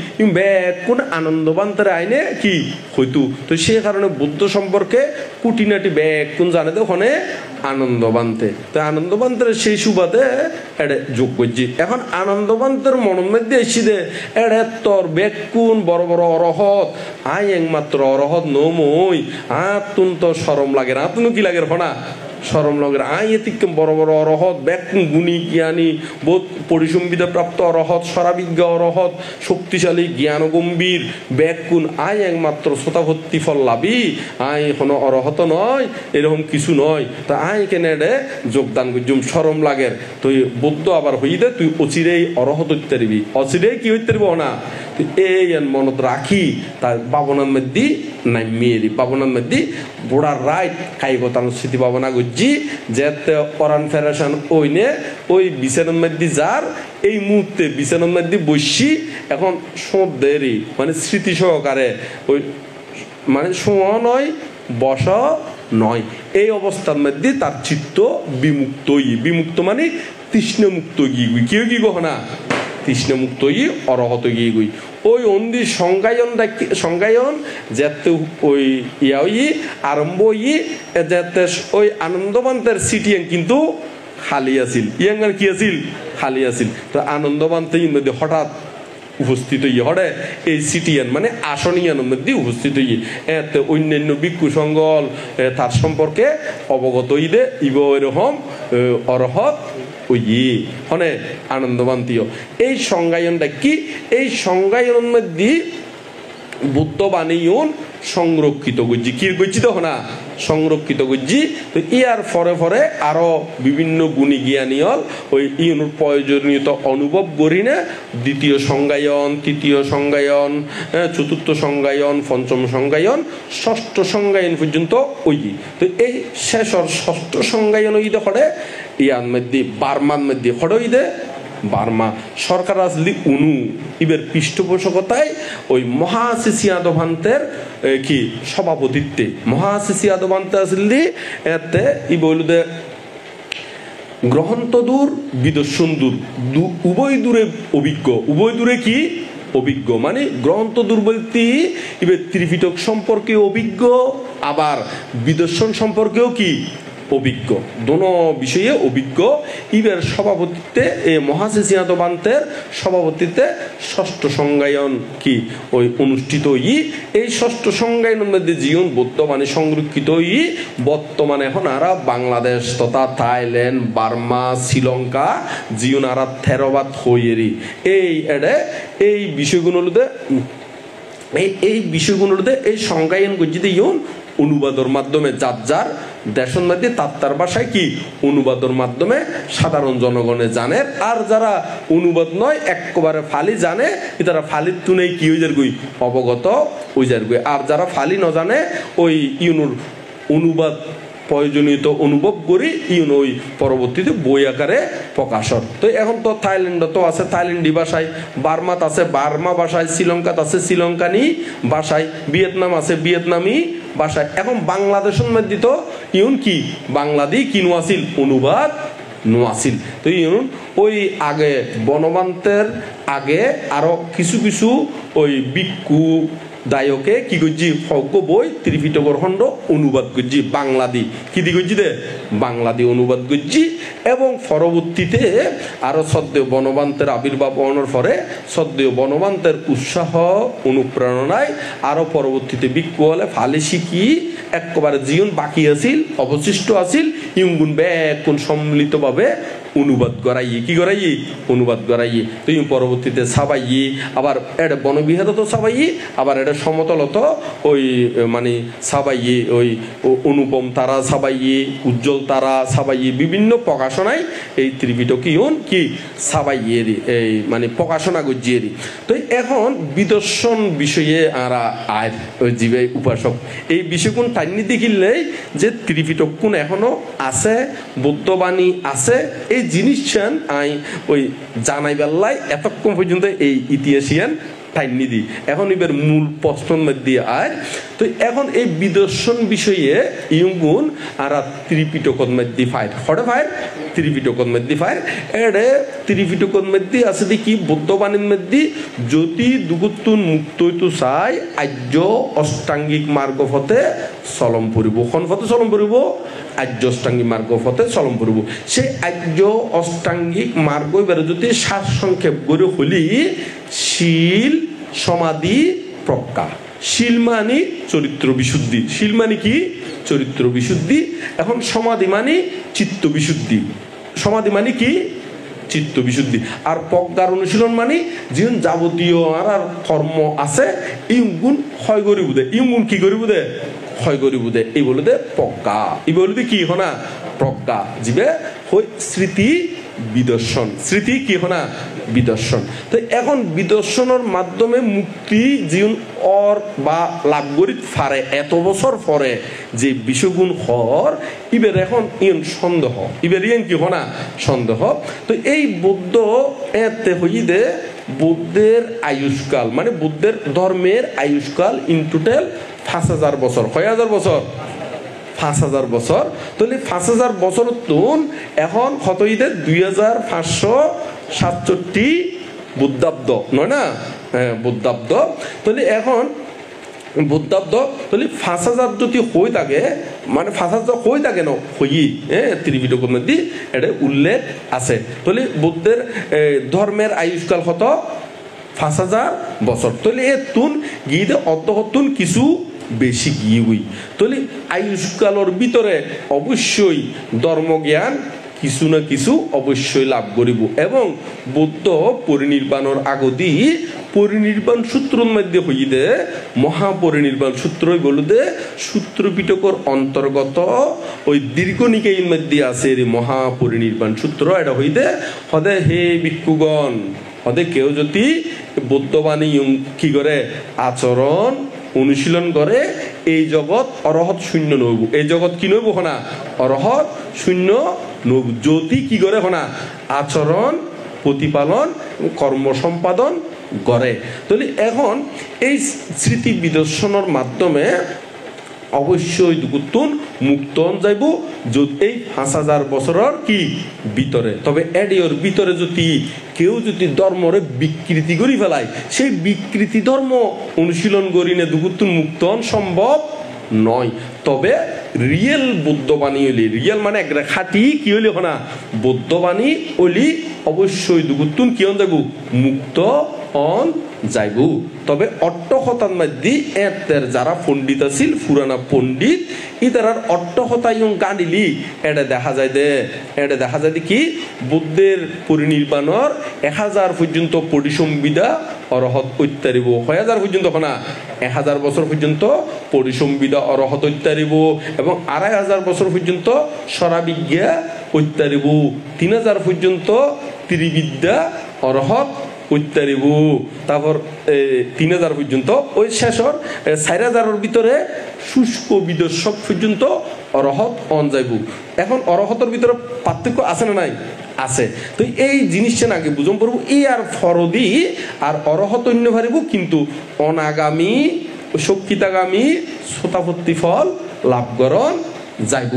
কোন আনন্দবান্তের আইনে কি হইতো। তো সে কারণে বুদ্ধ সম্পর্কে কুটিনাটি কোন জানে তো ওখানে আনন্দবান্তে। তো আনন্দবান্তের সেই সুবাদে এড়ে যোগ করছি। এখন আনন্দবান্তের মনের মধ্যে এসি দে এড়ে তোর কোন বড় বড় অরহত আই একমাত্র অরহত নমই আতুন তো সরম লাগে না আতুন কি লাগে না সরম লগের আই এতিক বড় বড় অরহত ব্যাকুণ গুণী জ্ঞানী বোধ পরিসংবিধা প্রাপ্ত অরহত সরাবিজ্ঞ অরহত শক্তিশালী জ্ঞান গম্ভীর ব্যাকুণ আই একমাত্র শ্রোতাভর্তি ফল লাভি আই কোনো অরহত নয় এরকম কিছু নয়। তা আই কেনে যোগদান করছুম সরম লাগের তুই বুদ্ধ আবার হই দে তুই অচিরেই অরহত হইতে পারবি অচিরেই কি হইতে পারবো না তুই এই মনত রাখি তার পাবনার মধ্যে নাই মেয়েরি পাবনার মধ্যে গোড়ার রাইট কাইগতান স্মৃতি পাবনা করছি যেতে পরাণ ফেরাসান ওই নে ওই বিছানার মধ্যে যার এই মুহূর্তে বিছানার মধ্যে বসি এখন সোদেরই মানে স্মৃতি সহকারে ওই মানে শোয়া নয় বস নয় এই অবস্থার মধ্যে তার চিত্ত বিমুক্ত বিমুক্ত মানে তৃষ্ণমুক্ত গিয়ে কেউ কি গহনা তৃষ্ণমুক্ত অরহত গিয়ে গুই ওই অন্দি সংজ্ঞায়ন যাতে ওই ইয়াই আরম্ভ যাতে ওই আনন্দবান্তের সিটিয়ান কিন্তু খালি আছিল ইয়াঙ্গার কি আছিল খালি আছিল তো আনন্দবান্তে মধ্যে হঠাৎ উপস্থিত হইয়ে হরে এই সিটিয়ান মানে আসনিয়ানের মধ্যে উপস্থিত হইয়ে এতে অন্যান্য ভিক্ষু সংগল তার সম্পর্কে অবগত হইদে ইব এরকম অরহত ওই হনে আনন্দবান্তীয় এই সংজ্ঞায়নটা কি এই সংজ্ঞায়নের মধ্যে বুদ্ধ বাণীয়ন সংরক্ষিত করছি কি করছি তো না সংরক্ষিত করছি তো ইয়ার ফরে ফরে আরো বিভিন্ন গুণী জ্ঞানীয়ল ওই ইউনুর প্রয়োজনীয়তা অনুভব করি না দ্বিতীয় সংজ্ঞায়ন তৃতীয় সংজ্ঞায়ন চতুর্থ সংজ্ঞায়ন পঞ্চম সংজ্ঞায়ন ষষ্ঠ সংজ্ঞায়ন পর্যন্ত ওই তো এই শেষর ষষ্ঠ সংজ্ঞায়ন ওই হরে ইয়ার মধ্যে বার্মার মধ্যে হরে ওই দে বার্মা সরকার আসলি উনু ইবের পৃষ্ঠপোষকতায় ওই মহাশিশি আদভান্তের কি সভাপতিত্বে মহাশিশি আদভান্তে আসলি এতে ই বলুদে গ্রহণ তো দূর বিদর্শন দূর উভয় দূরে অভিজ্ঞ উভয় দূরে কি অভিজ্ঞ মানে গ্রন্থ দূর বলতে ইবে ত্রিপিটক সম্পর্কে অভিজ্ঞ আবার বিদর্শন সম্পর্কেও কি অভিজ্ঞ দোনো বিষয়ে অভিজ্ঞ ইবের সভাপতিত্বে এই মহাশিশি আদভান্তের সভাপতিত্বে ষষ্ঠ সংজ্ঞায়ন কি ওই অনুষ্ঠিত এই ষষ্ঠ সংজ্ঞায়নের মধ্যে জীবন বর্তমানে সংরক্ষিত বর্তমানে এখন আরা বাংলাদেশ তথা থাইল্যান্ড বার্মা শ্রীলঙ্কা জীবন আরা থেরবাদ হইয়েরি এই এডে এই বিষয়গুলোতে এই বিষয়গুলোতে এই সংজ্ঞায়ন গজ্জিতে ইউন অনুবাদর মাধ্যমে যার যার দেশের মধ্যে তার ভাষায় কি অনুবাদর মাধ্যমে সাধারণ জনগণে জানে আর যারা অনুবাদ নয় একেবারে ফালি জানে তারা ফালির তুনেই কি হয়ে যার গই অবগত হয়ে যার গই আর যারা ফালি ন জানে ওই ইউনুর অনুবাদ প্রয়োজনীয়তা অনুভব করি ইউন ওই পরবর্তীতে বই আকারে প্রকাশন তো এখন তো থাইল্যান্ড তো আছে থাইল্যান্ডি ভাষায় বার্মাত আছে বার্মা ভাষায় শ্রীলঙ্কাত আছে শ্রীলঙ্কানি ভাষায় ভিয়েতনাম আছে ভিয়েতনামি ভাষায় এখন বাংলাদেশের মধ্যে তো ইউন কি বাংলাদি কি নোয়াছিল অনুবাদ নোয়াছিল তো ইউন ওই আগে বনবান্তের আগে আরো কিছু কিছু ওই ভিক্ষু দায়কে কি করছি ফজ্ঞ বই ত্রিপিটকর খণ্ড অনুবাদ করছি বাংলাদি কি দি করছি দে বাংলাদি অনুবাদ করছি এবং পরবর্তীতে আরো সদ্য বনবান্তের আবির্ভাব হওয়ার পরে সদ্য বনবান্তের উৎসাহ অনুপ্রেরণায় আরো পরবর্তীতে ভিক্ষু হলে ফালি শিখি একেবারে জীবন বাকি আছিল অবশিষ্ট আছিল ইউগুন ব্যাকুন সম্মিলিতভাবে অনুবাদ করাই কি করাই অনুবাদ করাই তুই পরবর্তীতে সাবাই আবার এটা বনবিহার তো সাবাই আবার এটা সমতলত ওই মানে সাবাই ওই অনুপম তারা সাবাই উজ্জ্বল তারা সাবাই বিভিন্ন প্রকাশনায় এই ত্রিপিটকীয়ন কি সাবাইয়েরই এই মানে প্রকাশনা গজ্জিয়েরই তো এখন বিদর্শন বিষয়ে আরা আয় ওই জীবে উপাসক এই বিষয়গুণ টাইনি দেখিলেই যে ত্রিপিটক কোন এখনো আছে বৌদ্ধবাণী আছে এই জিনিস আই ওই জানাই বেল্লাই এতক্ষণ পর্যন্ত এই ইতিহাসিয়ান টাইনি দি এখন এবার মূল প্রশ্ন মধ্যে আয় তো এখন এই বিদর্শন বিষয়ে ইউগুন আর ত্রিপিটকর মধ্যে ফাইট হঠাৎ ফাইট ত্রিপিটকর মধ্যে ফাইট এডে ত্রিপিটকর মধ্যে আছে দেখি বৌদ্ধবাণীর মধ্যে জ্যোতি দুগুত্তুন মুক্ত হইতো চাই আর্য অষ্টাঙ্গিক মার্গ ফতে চলম পড়িব কোন ফতে চলম পড়িব আর্য অষ্টাঙ্গিক মার্গ ফতে চলম পড়িব সেই আর্য অষ্টাঙ্গিক মার্গ এবার যদি সার সংক্ষেপ করে হলি শীল সমাধি প্রজ্ঞা শীল মানে চরিত্র বিশুদ্ধি শীল মানে কি চরিত্র বিশুদ্ধি এখন সমাধি মানে চিত্ত বিশুদ্ধি সমাধি মানে কি চিত্ত বিশুদ্ধি আর প্রজ্ঞার অনুশীলন মানে জীবন যাবতীয় আর কর্ম আছে ইউগুণ ক্ষয় করিব দে ইউগুণ কি করিব দে ক্ষয় করিব দে এই বলে দে প্রজ্ঞা এই বলে দে কি হনা প্রজ্ঞা জীবে হই স্মৃতি বিদর্শন স্মৃতি কি হনা বিদর্শন তো এখন বিদর্শনের মাধ্যমে মুক্তি জীবন অর বা লাভ করি ফারে এত বছর পরে যে বিষয়গুণ হর ইবের এখন ইন সন্দেহ ইবের ইন কি হনা সন্দেহ তো এই বৌদ্ধ এতে হইদে বুদ্ধের আয়ুষ্কাল মানে বুদ্ধের ধর্মের আয়ুষ্কাল ইন টোটাল ৫০০০ বছর কয় হাজার বছর ৫০০০ বছর তাহলে ৫০০০ বছর তুন এখন কত ঈদে ২৫৬৭ বুদ্ধাব্দ নয় না হ্যাঁ বুদ্ধাব্দ তাহলে এখন বুদ্ধাব্দ তাহলে 5000 যদি হয়ে থাকে মানে 5000 হয়ে থাকে না হই ত্রিপিটকের মধ্যে এটা উল্লেখ আছে। তাহলে বুদ্ধের ধর্মের আয়ুষ্কাল কত 5000 বছর। তাহলে এ তুন গিয়ে অর্ধহতুন কিছু বেশি গিয়ে হই। তাহলে আয়ুষ্কালের ভিতরে অবশ্যই ধর্মজ্ঞান কিছু না কিছু অবশ্যই লাভ করিব এবং বুদ্ধ পরিনির্বাণের আগদি পরিনির্বাণ সূত্রের মধ্যে হইদে মহাপরিনির্বাণ সূত্রই বলুদে সূত্র পিটকর অন্তর্গত ওই দীর্ঘনিকায়ের মধ্যে আছে এই মহাপরিনির্বাণ সূত্র। এটা হইদে হদে হে ভিক্ষুগণ হদে কেউ যদি বুদ্ধবাণী কি করে আচরণ অনুশীলন করে এই জগৎ অরহত শূন্য নইব। এই জগৎ কি নইব হনা অরহত শূন্য নইব যদি কি করে হনা আচরণ প্রতিপালন কর্ম সম্পাদন করে। তাহলে এখন এই স্মৃতি বিদর্শনের মাধ্যমে অবশ্যই দুগুতুন মুক্তন যাইব যদি এই 5000 বছরের কি ভিতরে। তবে এডিওর ভিতরে যদি কেউ যদি ধর্মরে বিকৃতি করি ফেলায় সেই বিকৃতি ধর্ম অনুশীলন করিনে দুগুতুন মুক্তন সম্ভব নয়। তবে রিয়েল বুদ্ধবাণী হইলি রিয়েল মানে একটা খাঁটি কি হইলি না বুদ্ধবাণী হইলি অবশ্যই দুগুতুন কি হন যাইব মুক্ত অন যাইব। তবে অট্টহতার মধ্যে এর যারা পণ্ডিত আছিল পুরানা পণ্ডিত ইতারার অট্টহতাই গাঁডিলি এটা দেখা যায় কি বুদ্ধের পরিনির্বাণর 1000 পর্যন্ত পরিসংবিদা অরহত ঐত্যারিব 6000 পর্যন্ত না 1000 বছর পর্যন্ত পরিসংবিদা অরহত ঐত্যারিব এবং 2500 বছর পর্যন্ত সরাবিজ্ঞা ঐত্যারিব 3000 পর্যন্ত ত্রিবিদ্যা অরহত ঐত্যারিব তারপর 3000 পর্যন্ত ওই শেষর 4000 ভিতরে শুষ্ক বিদর্শক পর্যন্ত অরহত অন যাইব। এখন অরহতের ভিতরে পার্থক্য আছে না নাই আছে। তো এই জিনিসটা আগে বুঝম পড়ব এই আর ফরদি আর অরহত অন্য ভারিব কিন্তু অনাগামী শক্তিতাগামী শতাপত্তি ফল লাভকরণ যাইব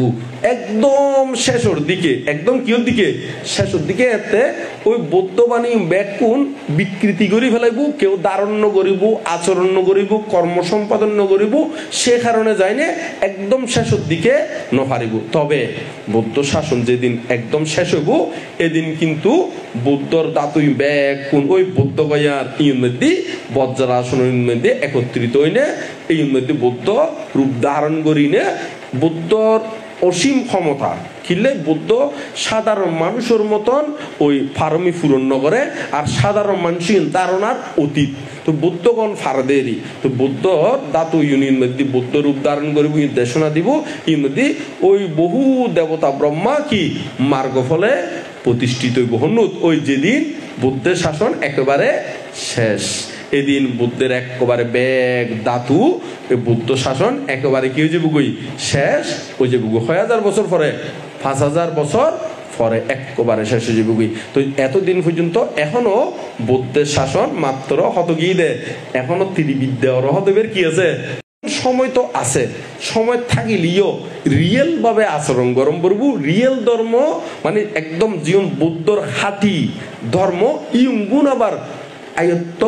একদম শেষর দিকে একদম কিয়র দিকে শেষর দিকে এতে ওই বৌদ্ধবাণী ব্যাকুণ বিকৃতি করি ফেলাইব কেউ দারণ্য করিব আচরণ করিব কর্ম সম্পাদন করিব সে কারণে যায়নি একদম শেষর দিকে নফারিব। তবে বৌদ্ধ শাসন যেদিন একদম শেষ হইব এদিন কিন্তু বৌদ্ধর দাতুই ব্যাকুণ ওই বৌদ্ধ গয়ার ইয়ের মধ্যে বজ্রাসনের মধ্যে একত্রিত হইনে এই মধ্যে বৌদ্ধ রূপ ধারণ করিনে বুদ্ধর অসীম ক্ষমতা কিনলে বুদ্ধ সাধারণ মানুষের মতন ওই ফার্মি পূরণ করে আর সাধারণ মানুষের ধারণার অতীত। তো বুদ্ধগণ ফারদেরই তো বুদ্ধ দাতু ইউনিয়ন মধ্যে বুদ্ধ রূপ ধারণ করিব দেশনা দিব এই মধ্যে ওই বহু দেবতা ব্রহ্মা কি মার্গ ফলে প্রতিষ্ঠিত হনুত ওই যেদিন বুদ্ধের শাসন একেবারে শেষ এদিন বুদ্ধের একেবারে ব্যাগ ধাতু বুদ্ধ শাসন একেবারে কি হয়ে যাবো শেষ হয়ে যাবো 6000 বছর পরে 5000 বছর পরে একেবারে শেষ হয়ে যাবো। তো এতদিন পর্যন্ত এখনো বুদ্ধের শাসন মাত্র হত গিয়ে দেয় এখনো ত্রিবিদ্যা অরহতবের কি আছে সময় তো আছে সময় থাকিলেও রিয়েল ভাবে আচরণ গরম করবো রিয়েল ধর্ম মানে একদম জীবন বুদ্ধর খাঁটি ধর্ম ইগুণ আবার আয়ত্ত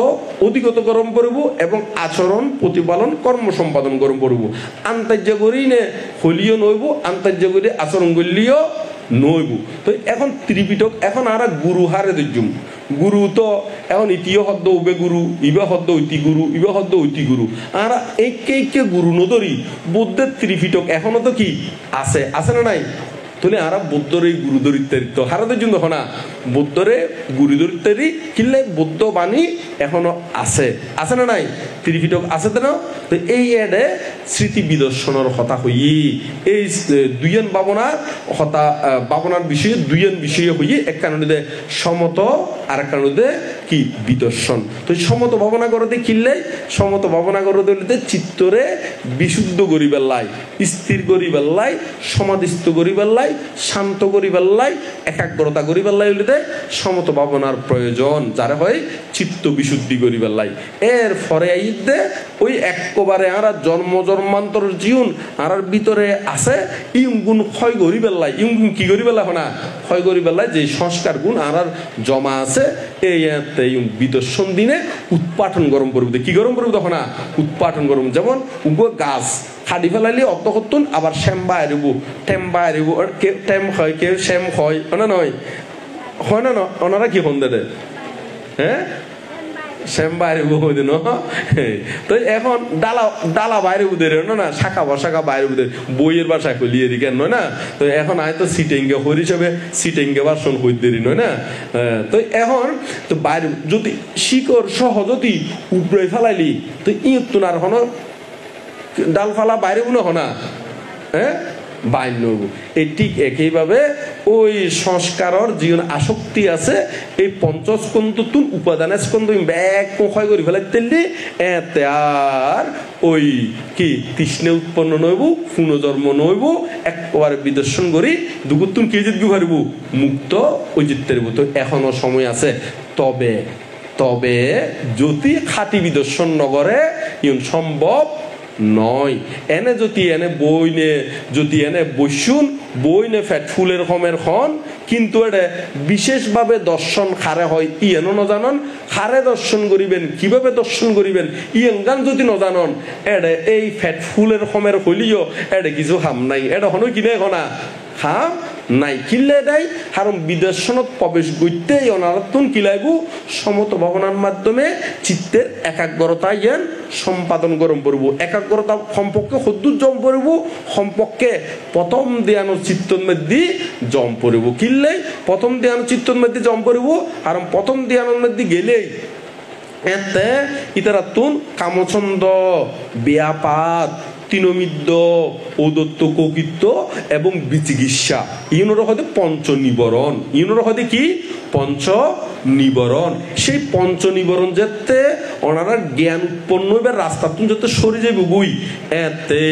অধিগত গরম করব এবং আচরণ প্রতিপালন কর্ম সম্পাদন গরম করব আন্তর্য করি নে হলিও নইব আন্তর্য করে আচরণ করলিও নইব। তো এখন ত্রিপিটক এখন আর গুরু হারে দর্জুম গুরু তো এখন ইতিও হদ্দ উবে গুরু ইবা হদ্দ ঐতি গুরু ইবা হদ্দ ঐতি গুরু আর একে গুরু নদরি বুদ্ধের ত্রিপিটক এখনো তো কি আছে আছে না নাই। তাহলে আর বুদ্ধর এই গুরুদরিত্যারি তো হারাদের জন্য না বুদ্ধরে গুরুদরিত্যারি কিনলে বুদ্ধ বাণী এখনো আছে আছে না নাই ত্রিপিটক আছে তো না। তো এই এডে স্মৃতি বিদর্শনের হতা হই এই দুইজন বাবনার হতা বাবনার বিষয়ে দুইজন বিষয়ে হই এক কারণে সমত আর এক কারণে কি বিদর্শন। তো সমত ভাবনা করতে কিনলে সমত ভাবনা করতে চিত্তরে বিশুদ্ধ করিবার লাই স্থির করিবার লাই সমাধিস্থ করিবার লাই শান্ত করিবার লাই একাগ্রতা করি পেলাই হইলে সমত ভাবনার প্রয়োজন যারা হয় চিত্ত বিশুদ্ধি করি পেলাই এর পরে আইদে ওই একবারে আরা জন্ম জন্মান্তর জীবন আর ভিতরে আছে ইম গুণ ক্ষয় করি পেলাই ইম গুণ কি করি পেলা না ক্ষয় করি পেলাই যে সংস্কার গুণ আর জমা আছে এই বিদর্শন দিনে উৎপাটন গরম করবে কি গরম করবে তখন না উৎপাটন গরম যেমন গাছ খাড়ি ফেলাইলে অতক্ষণ আবার শ্যাম বাইরব টেম বাইরব কেউ টেম হয় কেউ শ্যাম হয় না নয় হয় না ওনারা কি হন দে হ্যাঁ শ্যাম বাইরব দিন তো এখন ডালা ডালা বাইরে উদের না শাখা বসাখা বাইরে উদের বইয়ের বাসা খুলিয়ে দিকে নয় না তো এখন আয় তো সিটেঙ্গে হর হিসাবে সিটেঙ্গে বাসন হই দেরি নয় না তো এখন তো বাইরে যদি শিকড় সহ যদি উপরে ফেলাইলি তো ইতুন আর হন ডালফালা বাইরে উনো হনা হ্যাঁ বাইর এই ঠিক একইভাবে ওই সংস্কারর জীবন আসক্তি আছে এই পঞ্চস্কন্ধ তুন উপাদানের স্কন্ধ ব্যাগ ক্ষয় করে ফেলে তেললি এতে আর ওই কি তৃষ্ণে উৎপন্ন নইব পুনর্জন্ম নইব একবারে বিদর্শন করি দুগুতুন কে জিতবি পারিব মুক্ত ওই জিততে পারিব তো এখনো সময় আছে তবে তবে যদি খাঁটি বিদর্শন নগরে ইউন সম্ভব নয় এনে যদি এনে বইনে যদি এনে বৈশুন বইনে ফ্যাট ফুলের কমের খন কিন্তু এটা বিশেষভাবে দর্শন খারে হয় ইয়েনো নজানন খারে দর্শন করিবেন কিভাবে দর্শন করিবেন ইয়েঙ্গান যদি নজানন এটা এই ফ্যাট ফুলের কমের হইলিও এটা কিছু হাম নাই এটা হনো কিনে এখনা হাম নাই কিনলে এটাই কারণ বিদর্শনত প্রবেশ করতেই অনারত্ন কিলাইব সমত ভাবনার মাধ্যমে চিত্তের একাগ্রতা ইয়ান সম্পাদন গরম করব একাগ্রতা সম্পর্কে হদ্দুর জম পড়ব সম্পর্কে প্রথম ধ্যান চিত্তর মধ্যে জম পড়ব কিনলে প্রথম ধ্যান চিত্তর মধ্যে জম পড়ব কারণ প্রথম ধ্যানের মধ্যে গেলেই এতে ইতারাতুন কামছন্দ ব্যাপাত তিনমিদ্য ঔদত্ত কৌকিত্ব এবং বিচিকিৎসা ইউনোর হতে পঞ্চ নিবরণ ইউনোর হতে কি পঞ্চ নিবরণ সেই পঞ্চ নিবরণ যেতে ওনারা জ্ঞান উৎপন্ন এবার রাস্তা তুমি যত সরে যাবে বই এতে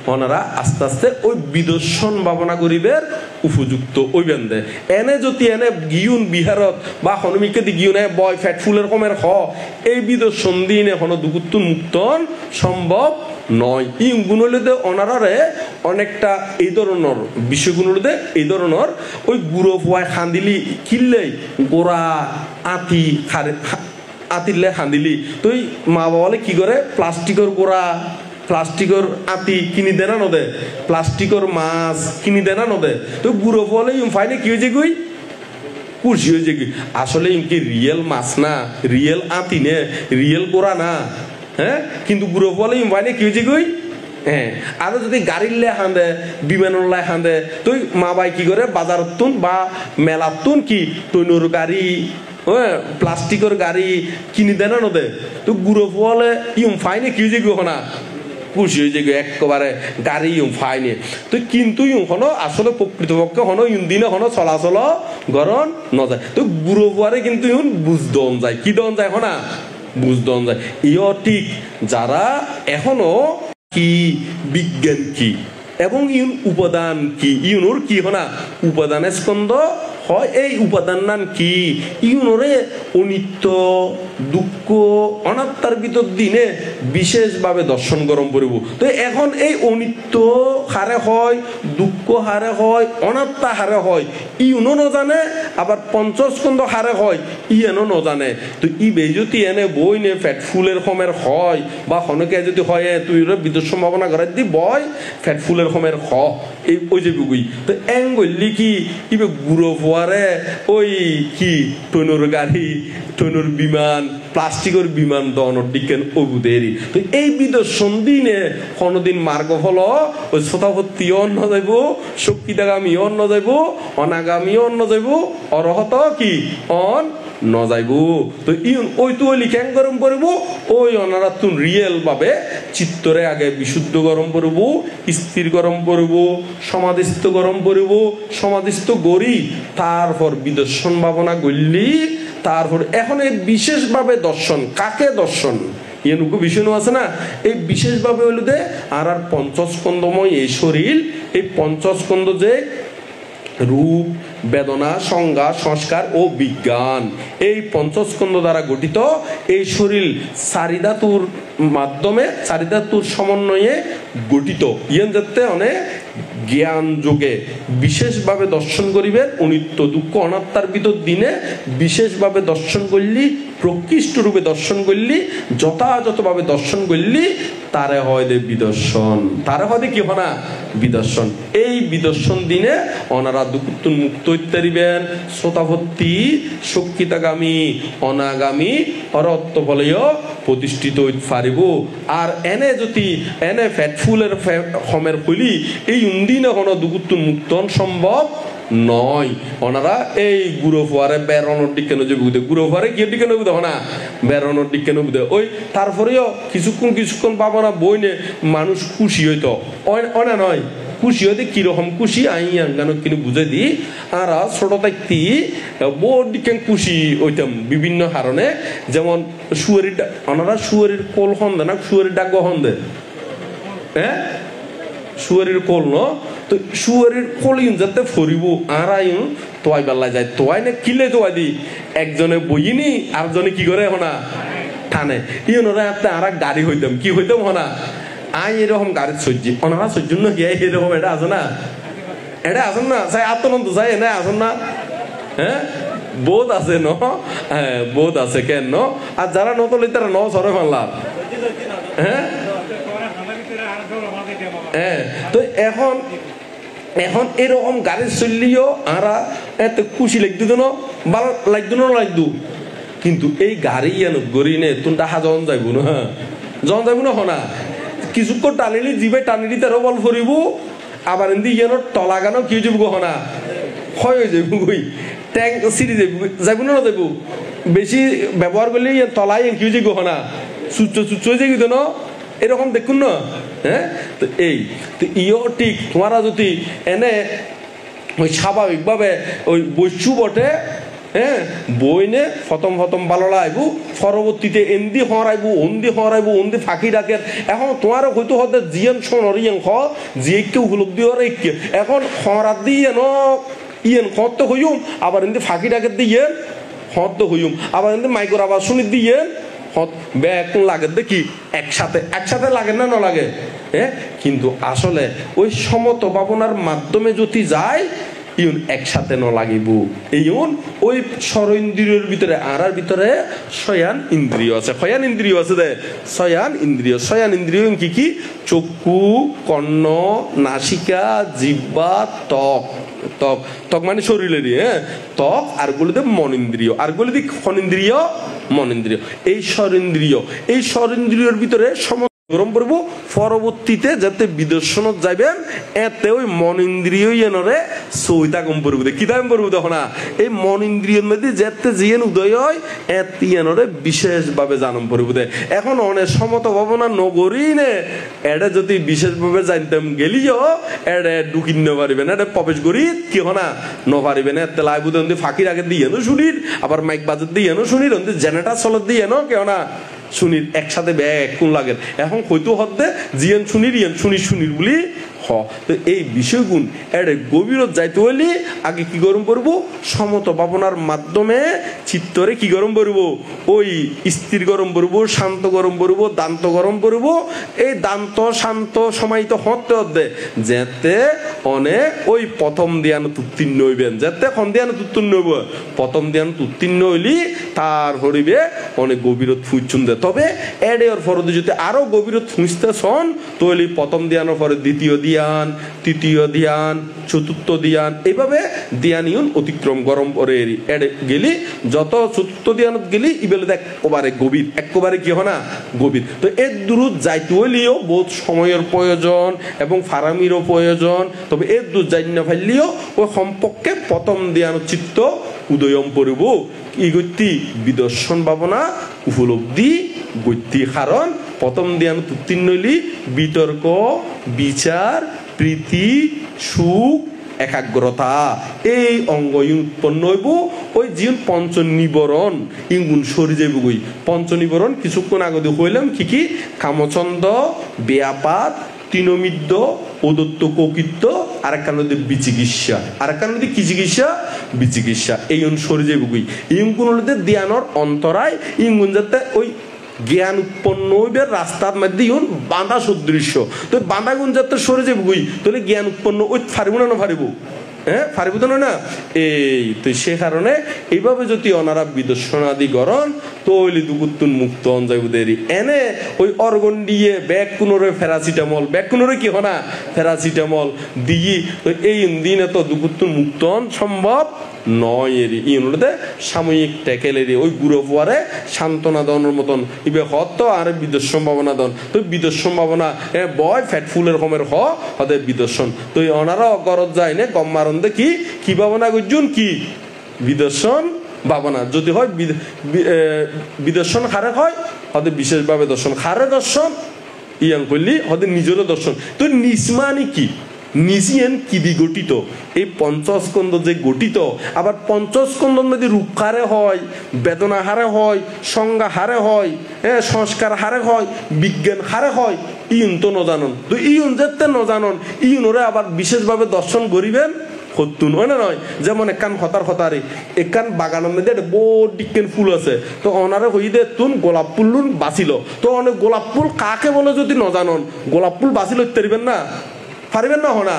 ওনারা আস্তে আস্তে ওই বিদর্শন ভাবনা করিবের উপযুক্ত ওই বেন্দে এনে যদি এনে গিউন বিহারত বা হনুমিকে দি গিউনে বয় ফ্যাট ফুলের কমের হ এই বিদর্শন দিন এখনো দুগুত্তুন মুক্তন সম্ভব নয় এই গুণলিতে অনারারে অনেকটা এই ধরনের বিষয়গুলোতে এই ধরনের ওই গুঁড়ো পোয়ায় খান্দিলি কিনলেই গোড়া আতি আতিলে খান্দিলি তো মা বাবালে কি করে প্লাস্টিকের গোড়া প্লাস্টিকের আতি কিনি দেনা নদে প্লাস্টিকের মাছ কিনি দেনা নদে তো গুঁড়ো পোয়ালে ফাইনে কি হয়েছে গুই কুর্সি হয়েছে কি আসলে ইনকি রিয়েল মাছ না রিয়েল আতি নে রিয়েল গোড়া না হ্যাঁ কিন্তু গুঁড়ো বলে মানে কি হয়েছে কই হ্যাঁ আর যদি গাড়ির লে হাঁদে বিমানের লাই হাঁদে তুই মা বাই কি করে বাজার তুন বা মেলার তুন কি টইনুর গাড়ি হ্যাঁ প্লাস্টিকের গাড়ি কিনি দেনা নদে তো গুঁড়ো বলে ফাইনে কি হয়েছে গো না খুশি হয়েছে গো একেবারে গাড়ি ফাইনে তো কিন্তু হনো আসলে প্রকৃতপক্ষে হনো দিনে হনো চলাচল গরম নজায় তো গুঁড়ো পোয়ারে কিন্তু বুঝ দন যায় কি দন যায় হনা বুঝদন যায় ইও ঠিক যারা এখনো কি বিজ্ঞান কি এবং ইউন উপাদান কি ইউনোর কি হনা উপাদানের স্কন্ধ হয় এই উপাদান নাম কি ইউনোরে অনিত্য দুঃখ অনাত্মার ভিতর দিনে বিশেষভাবে দর্শন গরম পড়ব তো এখন এই অনিত্য হারে হয় দুঃখ হারে হয় অনাত্মা হারে হয় ইউনো নজানে আবার পঞ্চস্কন্ধ হারে হয় ইয়েনো নজানে তো ই বেজতি এনে বই নে ফ্যাট ফুলের কমের হয় বা হনকে যদি হয় তুই বিদ্যুৎ সম্ভাবনা করে দি বয় ফ্যাট ফুলের কমের হ এই ওই যে বুগুই তো এং গলি কি ইবে গুঁড়ো পোয়ারে ওই কি টনুর গাড়ি টনুর বিমান প্লাস্টিকের বিমান দনের দিকেন ওগুদেরই তো এই বিদর্শন দিনে কোনোদিন মার্গ হল ওই শতাপত্তি অন্য যাইব শক্তিদাগামী অন্য যাইব অনাগামী অন্য যাইব অরহত কি অন নজাইব তো ইউন ওই তো লিখেন গরম করব ওই অনারাতুন রিয়েল ভাবে চিত্তরে আগে বিশুদ্ধ গরম করব স্থির গরম করব সমাধিস্থ গরম করব সমাধিস্থ গড়ি তারপর বিদর্শন ভাবনা গড়লি তারপর এখন এই বিশেষভাবে দর্শন কাকে দর্শন এনুকু বিষয় আছে না এই বিশেষভাবে হইল দে আর পঞ্চস্কন্ধময় এই শরীর এই পঞ্চস্কন্ধ যে রূপ, বেদনা, সংজ্ঞা, সংস্কার ও বিজ্ঞান, এই পঞ্চস্কন্ধ দ্বারা গঠিত এই শরীর চারিধাতুর মাধ্যমে, চারিধাতুর সমন্বয়ে গঠিত। ইয়েন যাতে অনেক জ্ঞান যোগে বিশেষভাবে দর্শন করিবেন, অনিত্য দুঃখ অনাত্মার ভিতর দিনে বিশেষভাবে দর্শন করলি, প্রকৃষ্ট রূপে দর্শন করলি, যথাযথভাবে দর্শন করলি, তারে হয় দে বিদর্শন, তারে হয় দে কি হনা বিদর্শন। এই বিদর্শন দিনে অনারা দুঃখতুন মুক্ত ইত্যাদিবেন, শ্রোতাভর্তি শক্তিতাগামী অনাগামী অরত্ব বলেও প্রতিষ্ঠিত হইতে পারিব। আর এনে যদি এনে ফ্যাটফুলের হমের খুলি এই উন্দিনে কোনো দুঃখতুন মুক্তন সম্ভব নয়। ওনারা এই গুঁড়ো ফুয়ারে বেরোনোর দিকে নজর বুঝে, গুঁড়ো ফুয়ারে কি দিকে নবুদ না বেরোনোর দিকে নবুদে। ওই তারপরেও কিছুক্ষণ পাবো না বইনে মানুষ খুশি হইতো অনা নয়, খুশি হইতে কিরকম খুশি আই আঙ্গানো কিন্তু বুঝে দিই। আর ছোট থাকতে বোর দিকে খুশি হইতাম বিভিন্ন কারণে। যেমন শুয়ারির ওনারা শুয়ারির কোল হন দে না, শুয়ারির ডাক হন দে, হ্যাঁ শুয়ারির কোল ন, তো শুয়ারির কোলিন যাতে ফরিব আর আইন তোয়াই বেলায় যায়, তোয়াই না কিলে তোয়াই দি একজনে বইনি আরজনে কি করে হনা টানে। ইউনরা আর গাড়ি হইতাম কি হইতাম হনা আই এরকম গাড়ির সহ্য ওনারা সহ্য না কি এরকম এটা আছে না, এটা আসেন না চাই আত্মনন্দ চাই এনে আসেন না, হ্যাঁ বোধ আছে ন, হ্যাঁ বোধ আছে কেন ন। আর যারা নতলে তারা ন সরে ফানলাম, হ্যাঁ হ্যাঁ। তো এখন এখন এরকম গাড়ি চললিও আরা এত খুশি লাগতো না, ভালো লাগতো না লাগতো। কিন্তু এই গাড়ি এনে গড়ি নে তোমরা হাজন যাইব না, হ্যাঁ জন যাইব না হনা কিছুক্ষণ টানিলি জিবে টানিলি তারও বল ফরিব, আবার এমনি ইয়ানো তলা গানো কি যাব হনা ক্ষয় হয়ে যাইব, গই ট্যাঙ্ক সিঁড়ি যাইব না যাইব। বেশি ব্যবহার করলে তলাই কি হয়ে যাব হনা সুচ্চ হয়ে যাই না, এরকম দেখুন না, হ্যাঁ। তো এই তো ইও ঠিক তোমারা যদি এনে ওই স্বাভাবিকভাবে ওই বৈশু বটে, হ্যাঁ বইনে প্রথম ভালো লাগব, পরবর্তীতে এন্দি হরাইব অন্দি ফাঁকি ডাকের। এখন তোমারও হয়তো হতে জিয়ান সোনরিয়াং খ জিয়ে কেউ উপলব্ধি হরে এখন হরাত দিয়ে ন ইয়েন হত হইম, আবার এমনি ফাঁকি ডাকের দিয়ে হত হইম, আবার এমনি মাইকোর আবার শুনি দিয়ে ব্যাগ লাগে দেখি একসাথে লাগে না লাগে, হ্যাঁ। কিন্তু আসলে ওই সমত ভাবনার মাধ্যমে যদি যায় ইউন একসাথে ন লাগিব। ইউন ওই সরেন্দ্রিয়র ভিতরে আরার ভিতরে শয়ান ইন্দ্রিয় আছে, শয়ান ইন্দ্রিয় আছে দে শয়ান ইন্দ্রিয় কি কি চক্ষু, কর্ণ, নাসিকা, জিহ্বা, ত্বক মানে শরীরেরই, হ্যাঁ ত্বক, আর গুলিতে মন ইন্দ্রিয়, আর গুলিতে খনিন্দ্রিয় মন ইন্দ্রিয়। এই স্বরেন্দ্রিয়র ভিতরে গরম করবো, পরবর্তীতে যাতে বিদর্শনত যাইবেন এতে ওই মন ইন্দ্রিয় এনরে সইতা কম পড়ব কি দাম পড়ব তখন এই মন ইন্দ্রিয়ের মধ্যে যেতে জিয়েন উদয় হয় এতে এনরে বিশেষভাবে জানম পড়ব দে। এখন অনেক সমত ভাবনা নগরী নে এটা যদি বিশেষভাবে জানতাম গেলিও এটা ঢুকিন পারিবেন, এটা প্রবেশ করি কি হনা ন পারিবেন। এতে লাইব ফাঁকির আগে দিয়ে নো শুনির, আবার মাইক বাজার দিয়ে নো শুনির, জেনারেটার চলত দিয়ে নো কেউ না শুনির একসাথে ব্যাগ কোন লাগে। এখন হয়তো হতে জিয়ান শুনির ইয়ান শুনির বলি হ। তো এই বিষয়গুণ এটা গভীরত যাইতে হইলে আগে কি গরম করবো, সমত ভাবনার মাধ্যমে চিত্তরে কি গরম করবো, ওই স্থির গরম করবো, শান্ত গরম করবো, দান্ত গরম করবো। এই দান্ত শান্ত সমাহিত হতে যেতে অনেক ওই প্রথম ধ্যান উত্তীর্ণ হইবেন, যেতে খন ধ্যান উত্তীর্ণ হইব, প্রথম ধ্যান উত্তীর্ণ হইলি তার হরিবে অনেক গভীরত ফুঁচুন দে। তবে এর পরে যদি আরো গভীরত ফুঁচতে শোন তাহলে প্রথম ধ্যানের পরে দ্বিতীয় ধ্যান, তৃতীয় ধ্যান, চতুর্থ ধ্যান, এইভাবে ধ্যান ইউন অতিক্রম গরম করে গেলি যত চতুর্থ ধ্যানত গেলি ইবেলে একেবারে কি হয় না গভীর। তো এর দূর যাইতে হইলেও বহুত সময়ের প্রয়োজন এবং ফারামিরও প্রয়োজন। তবে এর দূর যাই না ফেললেও ওই সম্পর্কে প্রথম ধ্যান চিত্ত উদয়ম পড়ব কি গতি বিদর্শন ভাবনা উপলব্ধি গতি। কারণ প্রথম ধ্যান উত্তীর্ণ হইলি বিতর্ক, বিচার, প্রীতি, সুখ, একাগ্রতা এই অঙ্গ উৎপন্ন হইব। ওই জীবন পঞ্চ নিবরণ ইগুণ সরি যাইব গই। পঞ্চ নিবরণ কিছুক্ষণ আগে হইলাম কি কি কামচন্দ, ব্যাপাত, তৃণমিদ্য, অদত্ত কৌকিত্ব, আর একখান হইতে বিচিকিৎসা, আর একখান হইতে কি চিকিৎসা? বিচিকিৎসা। এই সরে যাবে গুই ইগুন হইতে ধ্যানর অন্তরায় ইগুন যাতে ওই জ্ঞান উৎপন্ন হইবে রাস্তার মধ্যে ইউন বাঁধা সদৃশ্য। তো বাঁধা গুণ যাতে সরে যাবে গুই তাহলে জ্ঞান উৎপন্ন ওই ফারিব না ফারিব? হ্যাঁ, ফারিব তো না। এই তো সে কারণে এইভাবে যদি ওনারা বিদর্শনাদি গরণ তো ওইলি দুগুত্তুন মুক্ত অন যাইব দেরি এনে ওই অর্গন দিয়ে ব্যাগ কোনোরে ফেরাসিটামল, ব্যাগ কোনোরে কি হনা ফেরাসিটামল দিয়ে তো এই দিনে তো দুগুত্তুন মুক্ত সম্ভব নয়। এরি ইউনিটে সাময়িক ট্যাকেলেরি ওই গুরু পোয়ারে সান্ত্বনা দনের মতন ইবে হত আর বিদর্শন সম্ভাবনা দন। তো বিদর্শন সম্ভাবনা বয় ফ্যাট ফুলের কমের হতে বিদর্শন। তো ওনারা গরজ যায় না গম মারন দে কি ভাবনা গুজুন কি বিদর্শন ভাবনা যদি হয় বিদর্শন খারে হয় হতে বিশেষভাবে দর্শন খারে দর্শন ইয়াং করলি হতে নিজেরও দর্শন। তো নিসমানি কি নিজিয়েন কি দি গঠিত? এই পঞ্চস্কন্ধ যে গঠিত, আবার পঞ্চস্কন্ধর মধ্যে রূপ হারে হয়, বেদনা হারে হয়, সংজ্ঞা হারে হয়, সংস্কার হারে হয়, বিজ্ঞান হারে হয়। ইউন তো নজানন। তো ইউন যেতে নজানন ইউনরে আবার বিশেষভাবে দর্শন করিবেন হতুন হয় না নয়? যেমন একান হতারে একান বাগানের মধ্যে বহুত ডিকেন ফুল আছে, তো ওনারে হই দে তুন গোলাপ ফুল বাঁচিল। তো অনেক গোলাপ ফুল কাকে বলে যদি নজানন গোলাপ ফুল বাঁচিল পারিবেন না? পারিবেন না হনা?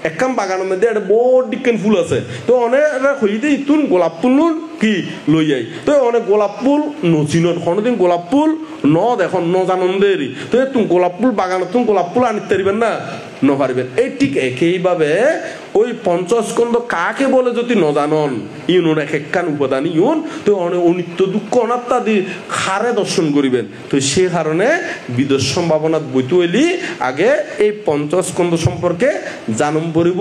একখান বাগানের মধ্যে একটা বড় ডিকেন ফুল আছে, তো অনেক হইতে ইতুন গোলাপ ফুল কি লই যাই। তো অনেক গোলাপ ফুল নচিনত কোনোদিন গোলাপ ফুল ন দেখুন ন জানন দেরি। তো তুমি গোলাপ ফুল বাগানত তুমি গোলাপ ফুল আনিতে পারিবেন না? নপারিবেন। এই ঠিক একইভাবে ওই পঞ্চস্কন্ধ কাকে বলে যদি নজানন ইউনোর এক একখান উপাদান ইউন তো অনেক অনিত্য দুঃখ অনাত্মা দিয়ে খারে দর্শন করিবেন। তো সে কারণে বিদর্শন ভাবনাত বইতে হইলি আগে এই পঞ্চস্কন্ধ সম্পর্কে জানম পড়িব,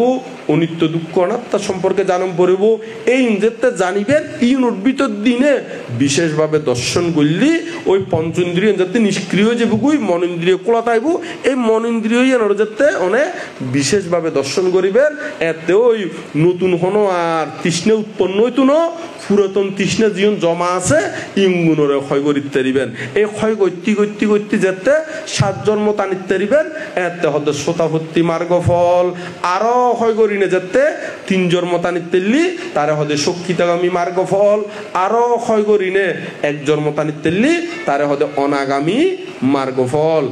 অনিত্য দুঃখ অনাত্মা সম্পর্কে জানম পড়িব। এই যেতে জানিবেন ইউনোর ভিতর দিনে বিশেষভাবে দর্শন করলি ওই পঞ্চেন্দ্রিয় যাতে নিষ্ক্রিয় যে বুকুই মন ইন্দ্রিয় কোলা তাইব এই মন ইন্দ্রিয় যাতে অনেক বিশেষভাবে দর্শন করিবেন। এতে ওই নতুন হনো আর তৃষ্ণা উৎপন্ন হইতো না, পুরাতন তৃষ্ণা জীবন জমা আছে ইঙ্গুনরে ক্ষয় করিতে পারিবেন। এই ক্ষয় করতে করতে করতে যেতে 7 জন্ম টানিতে পারিবেন। এতে হতে শতাপত্তি মার্গ ফল আরো ক্ষয় করিনে যেতে 3 জন্ম টানিতে পারলি তারে হতে শক্তিতাগামী মার্গ ফল আরো ক্ষয় করিনে 1 জন্ম টানিতে পারলি তারে হতে অনাগামী মার্গ ফল।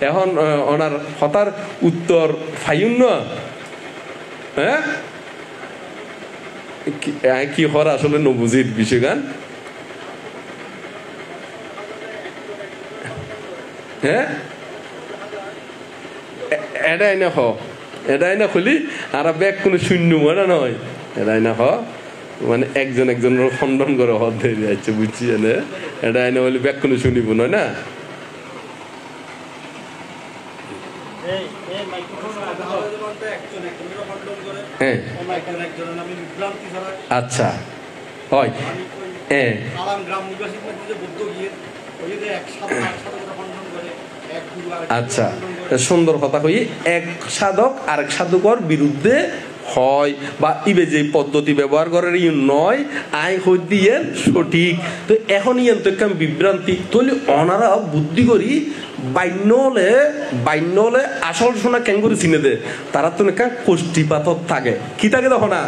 এখন ওনার হতার উত্তর ফাইন না? হ্যাঁ কি হর আসলে নবুজির বিষয় গান। হ্যাঁ এটাই না এটাই না খুলি আর ব্যাগ কোনো শূন্য মনে নয়। এটাই না মানে একজন একজনের খণ্ডন করে হদ ধরে যাচ্ছে বুঝছি এনে এটাই না বলে ব্যাগ কোনো শুনিব নয় না। হ্যাঁ আচ্ছা হয় আচ্ছা সুন্দর কথা কই। এক সাধক আরেক সাধকর বিরুদ্ধে হয় বা ইবে যে পদ্ধতি ব্যবহার করার ই নয় আই দিয়ে সঠিক। তো এখন ইয়েন তো একটা বিভ্রান্তি তাহলে ওনারা বুদ্ধি করি বাইন্য হলে আসল সোনা কেন করে চিনে দে তারা তো একটা কোষ্ঠীপাতর থাকে কি থাকে তখন না।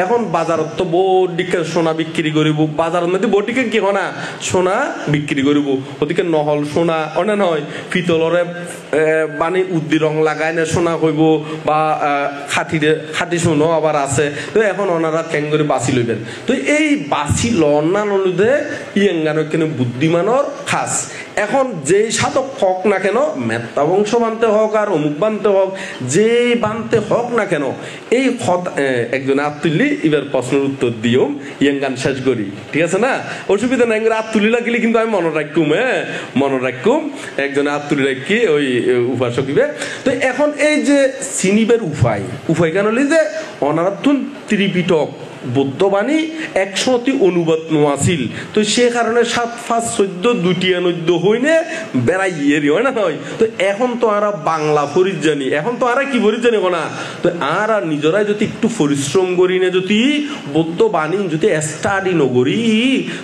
এখন বাজারত তো বডিকে সোনা বিক্রি করিব, বাজারের মধ্যে বডিকে কি হনা সোনা বিক্রি করিব। ওদিকে নহল সোনা অনেক নয় পিতলরে বানি উদ্দি রং লাগাই না সোনা কইব বা খাটি সোনাও আবার আছে। তো এখন ওনারা কেন করে বাঁচি লইবেন। তো এই বাঁচি লনা নলুদে ইয়েঙ্গানো কেন বুদ্ধিমানর খাস। এখন যেই সাধক হক না কেন মেত্তা বংশ বানতে হোক আর অমুক বানতে হোক যেই বানতে হোক না কেন এই একজন হাত তুললি এবার প্রশ্নের উত্তর দিও ইয়াঙ্গান শেষ করি ঠিক আছে না? অসুবিধা নাই হাত তুলি লাগিলে কিন্তু আমি মনে রাখুম মনে রাখুম একজনে হাত তুলি রাখি ওই উপাসক দিবে। তো এখন এই যে চিনিবের উপায় কেন হলি যে অনারাতুন ত্রিপিটক বুদ্ধবাণী 100টি অনুবাদ নোয়াছিল তো সে কারণে 7 5 14 2 হইনে বেড়াইয়ে হয় না নয় তো এখন তো আর বাংলা ফরিদ জানি এখন তো আর কি ফরিদ জানি না তো আর নিজেরাই যদি একটু পরিশ্রম করি না যদি বুদ্ধবাণী যদি স্টাডি নগরী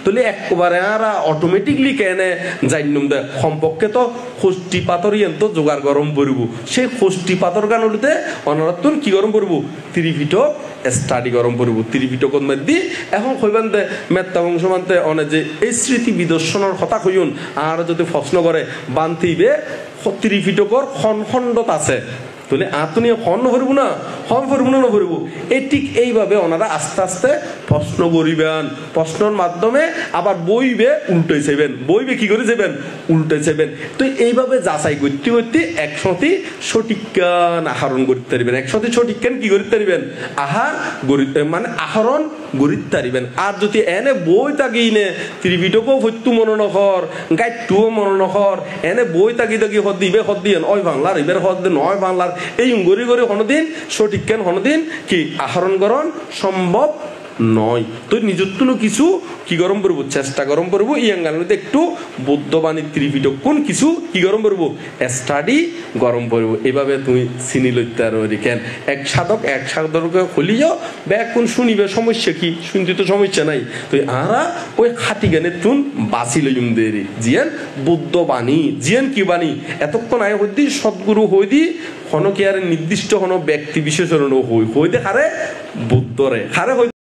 তাহলে একবারে আর অটোমেটিকলি কেনে জাইনম দে সম্পর্কে তো খষ্টি পাথর তো জোগাড় গরম পড়ব সেই খষ্টি পাথর গানতে অনারাতন কি গরম পড়ব ত্রিপিটক স্টাডি গরম পড়ব ত্রিপিটক মধ্যে এখন কইবেন দে মেত্তা বংশ মানতে অনে যে এই স্মৃতি বিদর্শনের কথা কইন আর যদি প্রশ্ন করে বান্তিবে ত্রিপিটকর খণ্ডত আছে তাহলে আতনি হন ভরব না হন ভরব না ভরব এই ঠিক এইভাবে ওনারা আস্তে আস্তে প্রশ্ন করিবেন প্রশ্নের মাধ্যমে আবার বইবে উল্টে যাবেন বইবে কি করে যাবেন উল্টে যাবেন তো এইভাবে যাচাই করতে করতে 100টি সঠিক জ্ঞান আহরণ করতে পারবেন 100টি সঠিক জ্ঞান কি করতে পারবেন মানে আহরণ গড়িতে পারবেন আর যদি এনে বই তাগি নে ত্রিপিটকও হত্যু মনে নকর গাইটুও মনে নকর এনে বই তাগি তাগি হদ দিবে হদ দিয়ে নয় বাংলার এবার হদ দিয়ে নয় বাংলার এই গড়ি গড়ি হনদিন সঠিক জ্ঞান হনদিন কি আহরণ করণ সম্ভব নয় তো নিজত্ব কিছু কি গরম করবো চেষ্টা গরম করবো ইয়াঙ্গানিতে একটু বুদ্ধবাণী ত্রিপিটক কোন কিছু কি গরম করবো স্টাডি গরম করবো এভাবে তুমি চিনি লইতে আর কেন এক সাধককে খুলি যাও ব্যাগ কোন শুনিবে সমস্যা কি শুনতে তো সমস্যা নাই তো আরা ওই খাটি গানের তুন বাঁচি লইম দেরি জিয়ান বুদ্ধবাণী জিয়ান কি বাণী এতক্ষণ আয় হইদি সদ্গুরু হইদি হন কি আর নির্দিষ্ট হন ব্যক্তি বিশেষণ হই হইতে হারে বুদ্ধরে হারে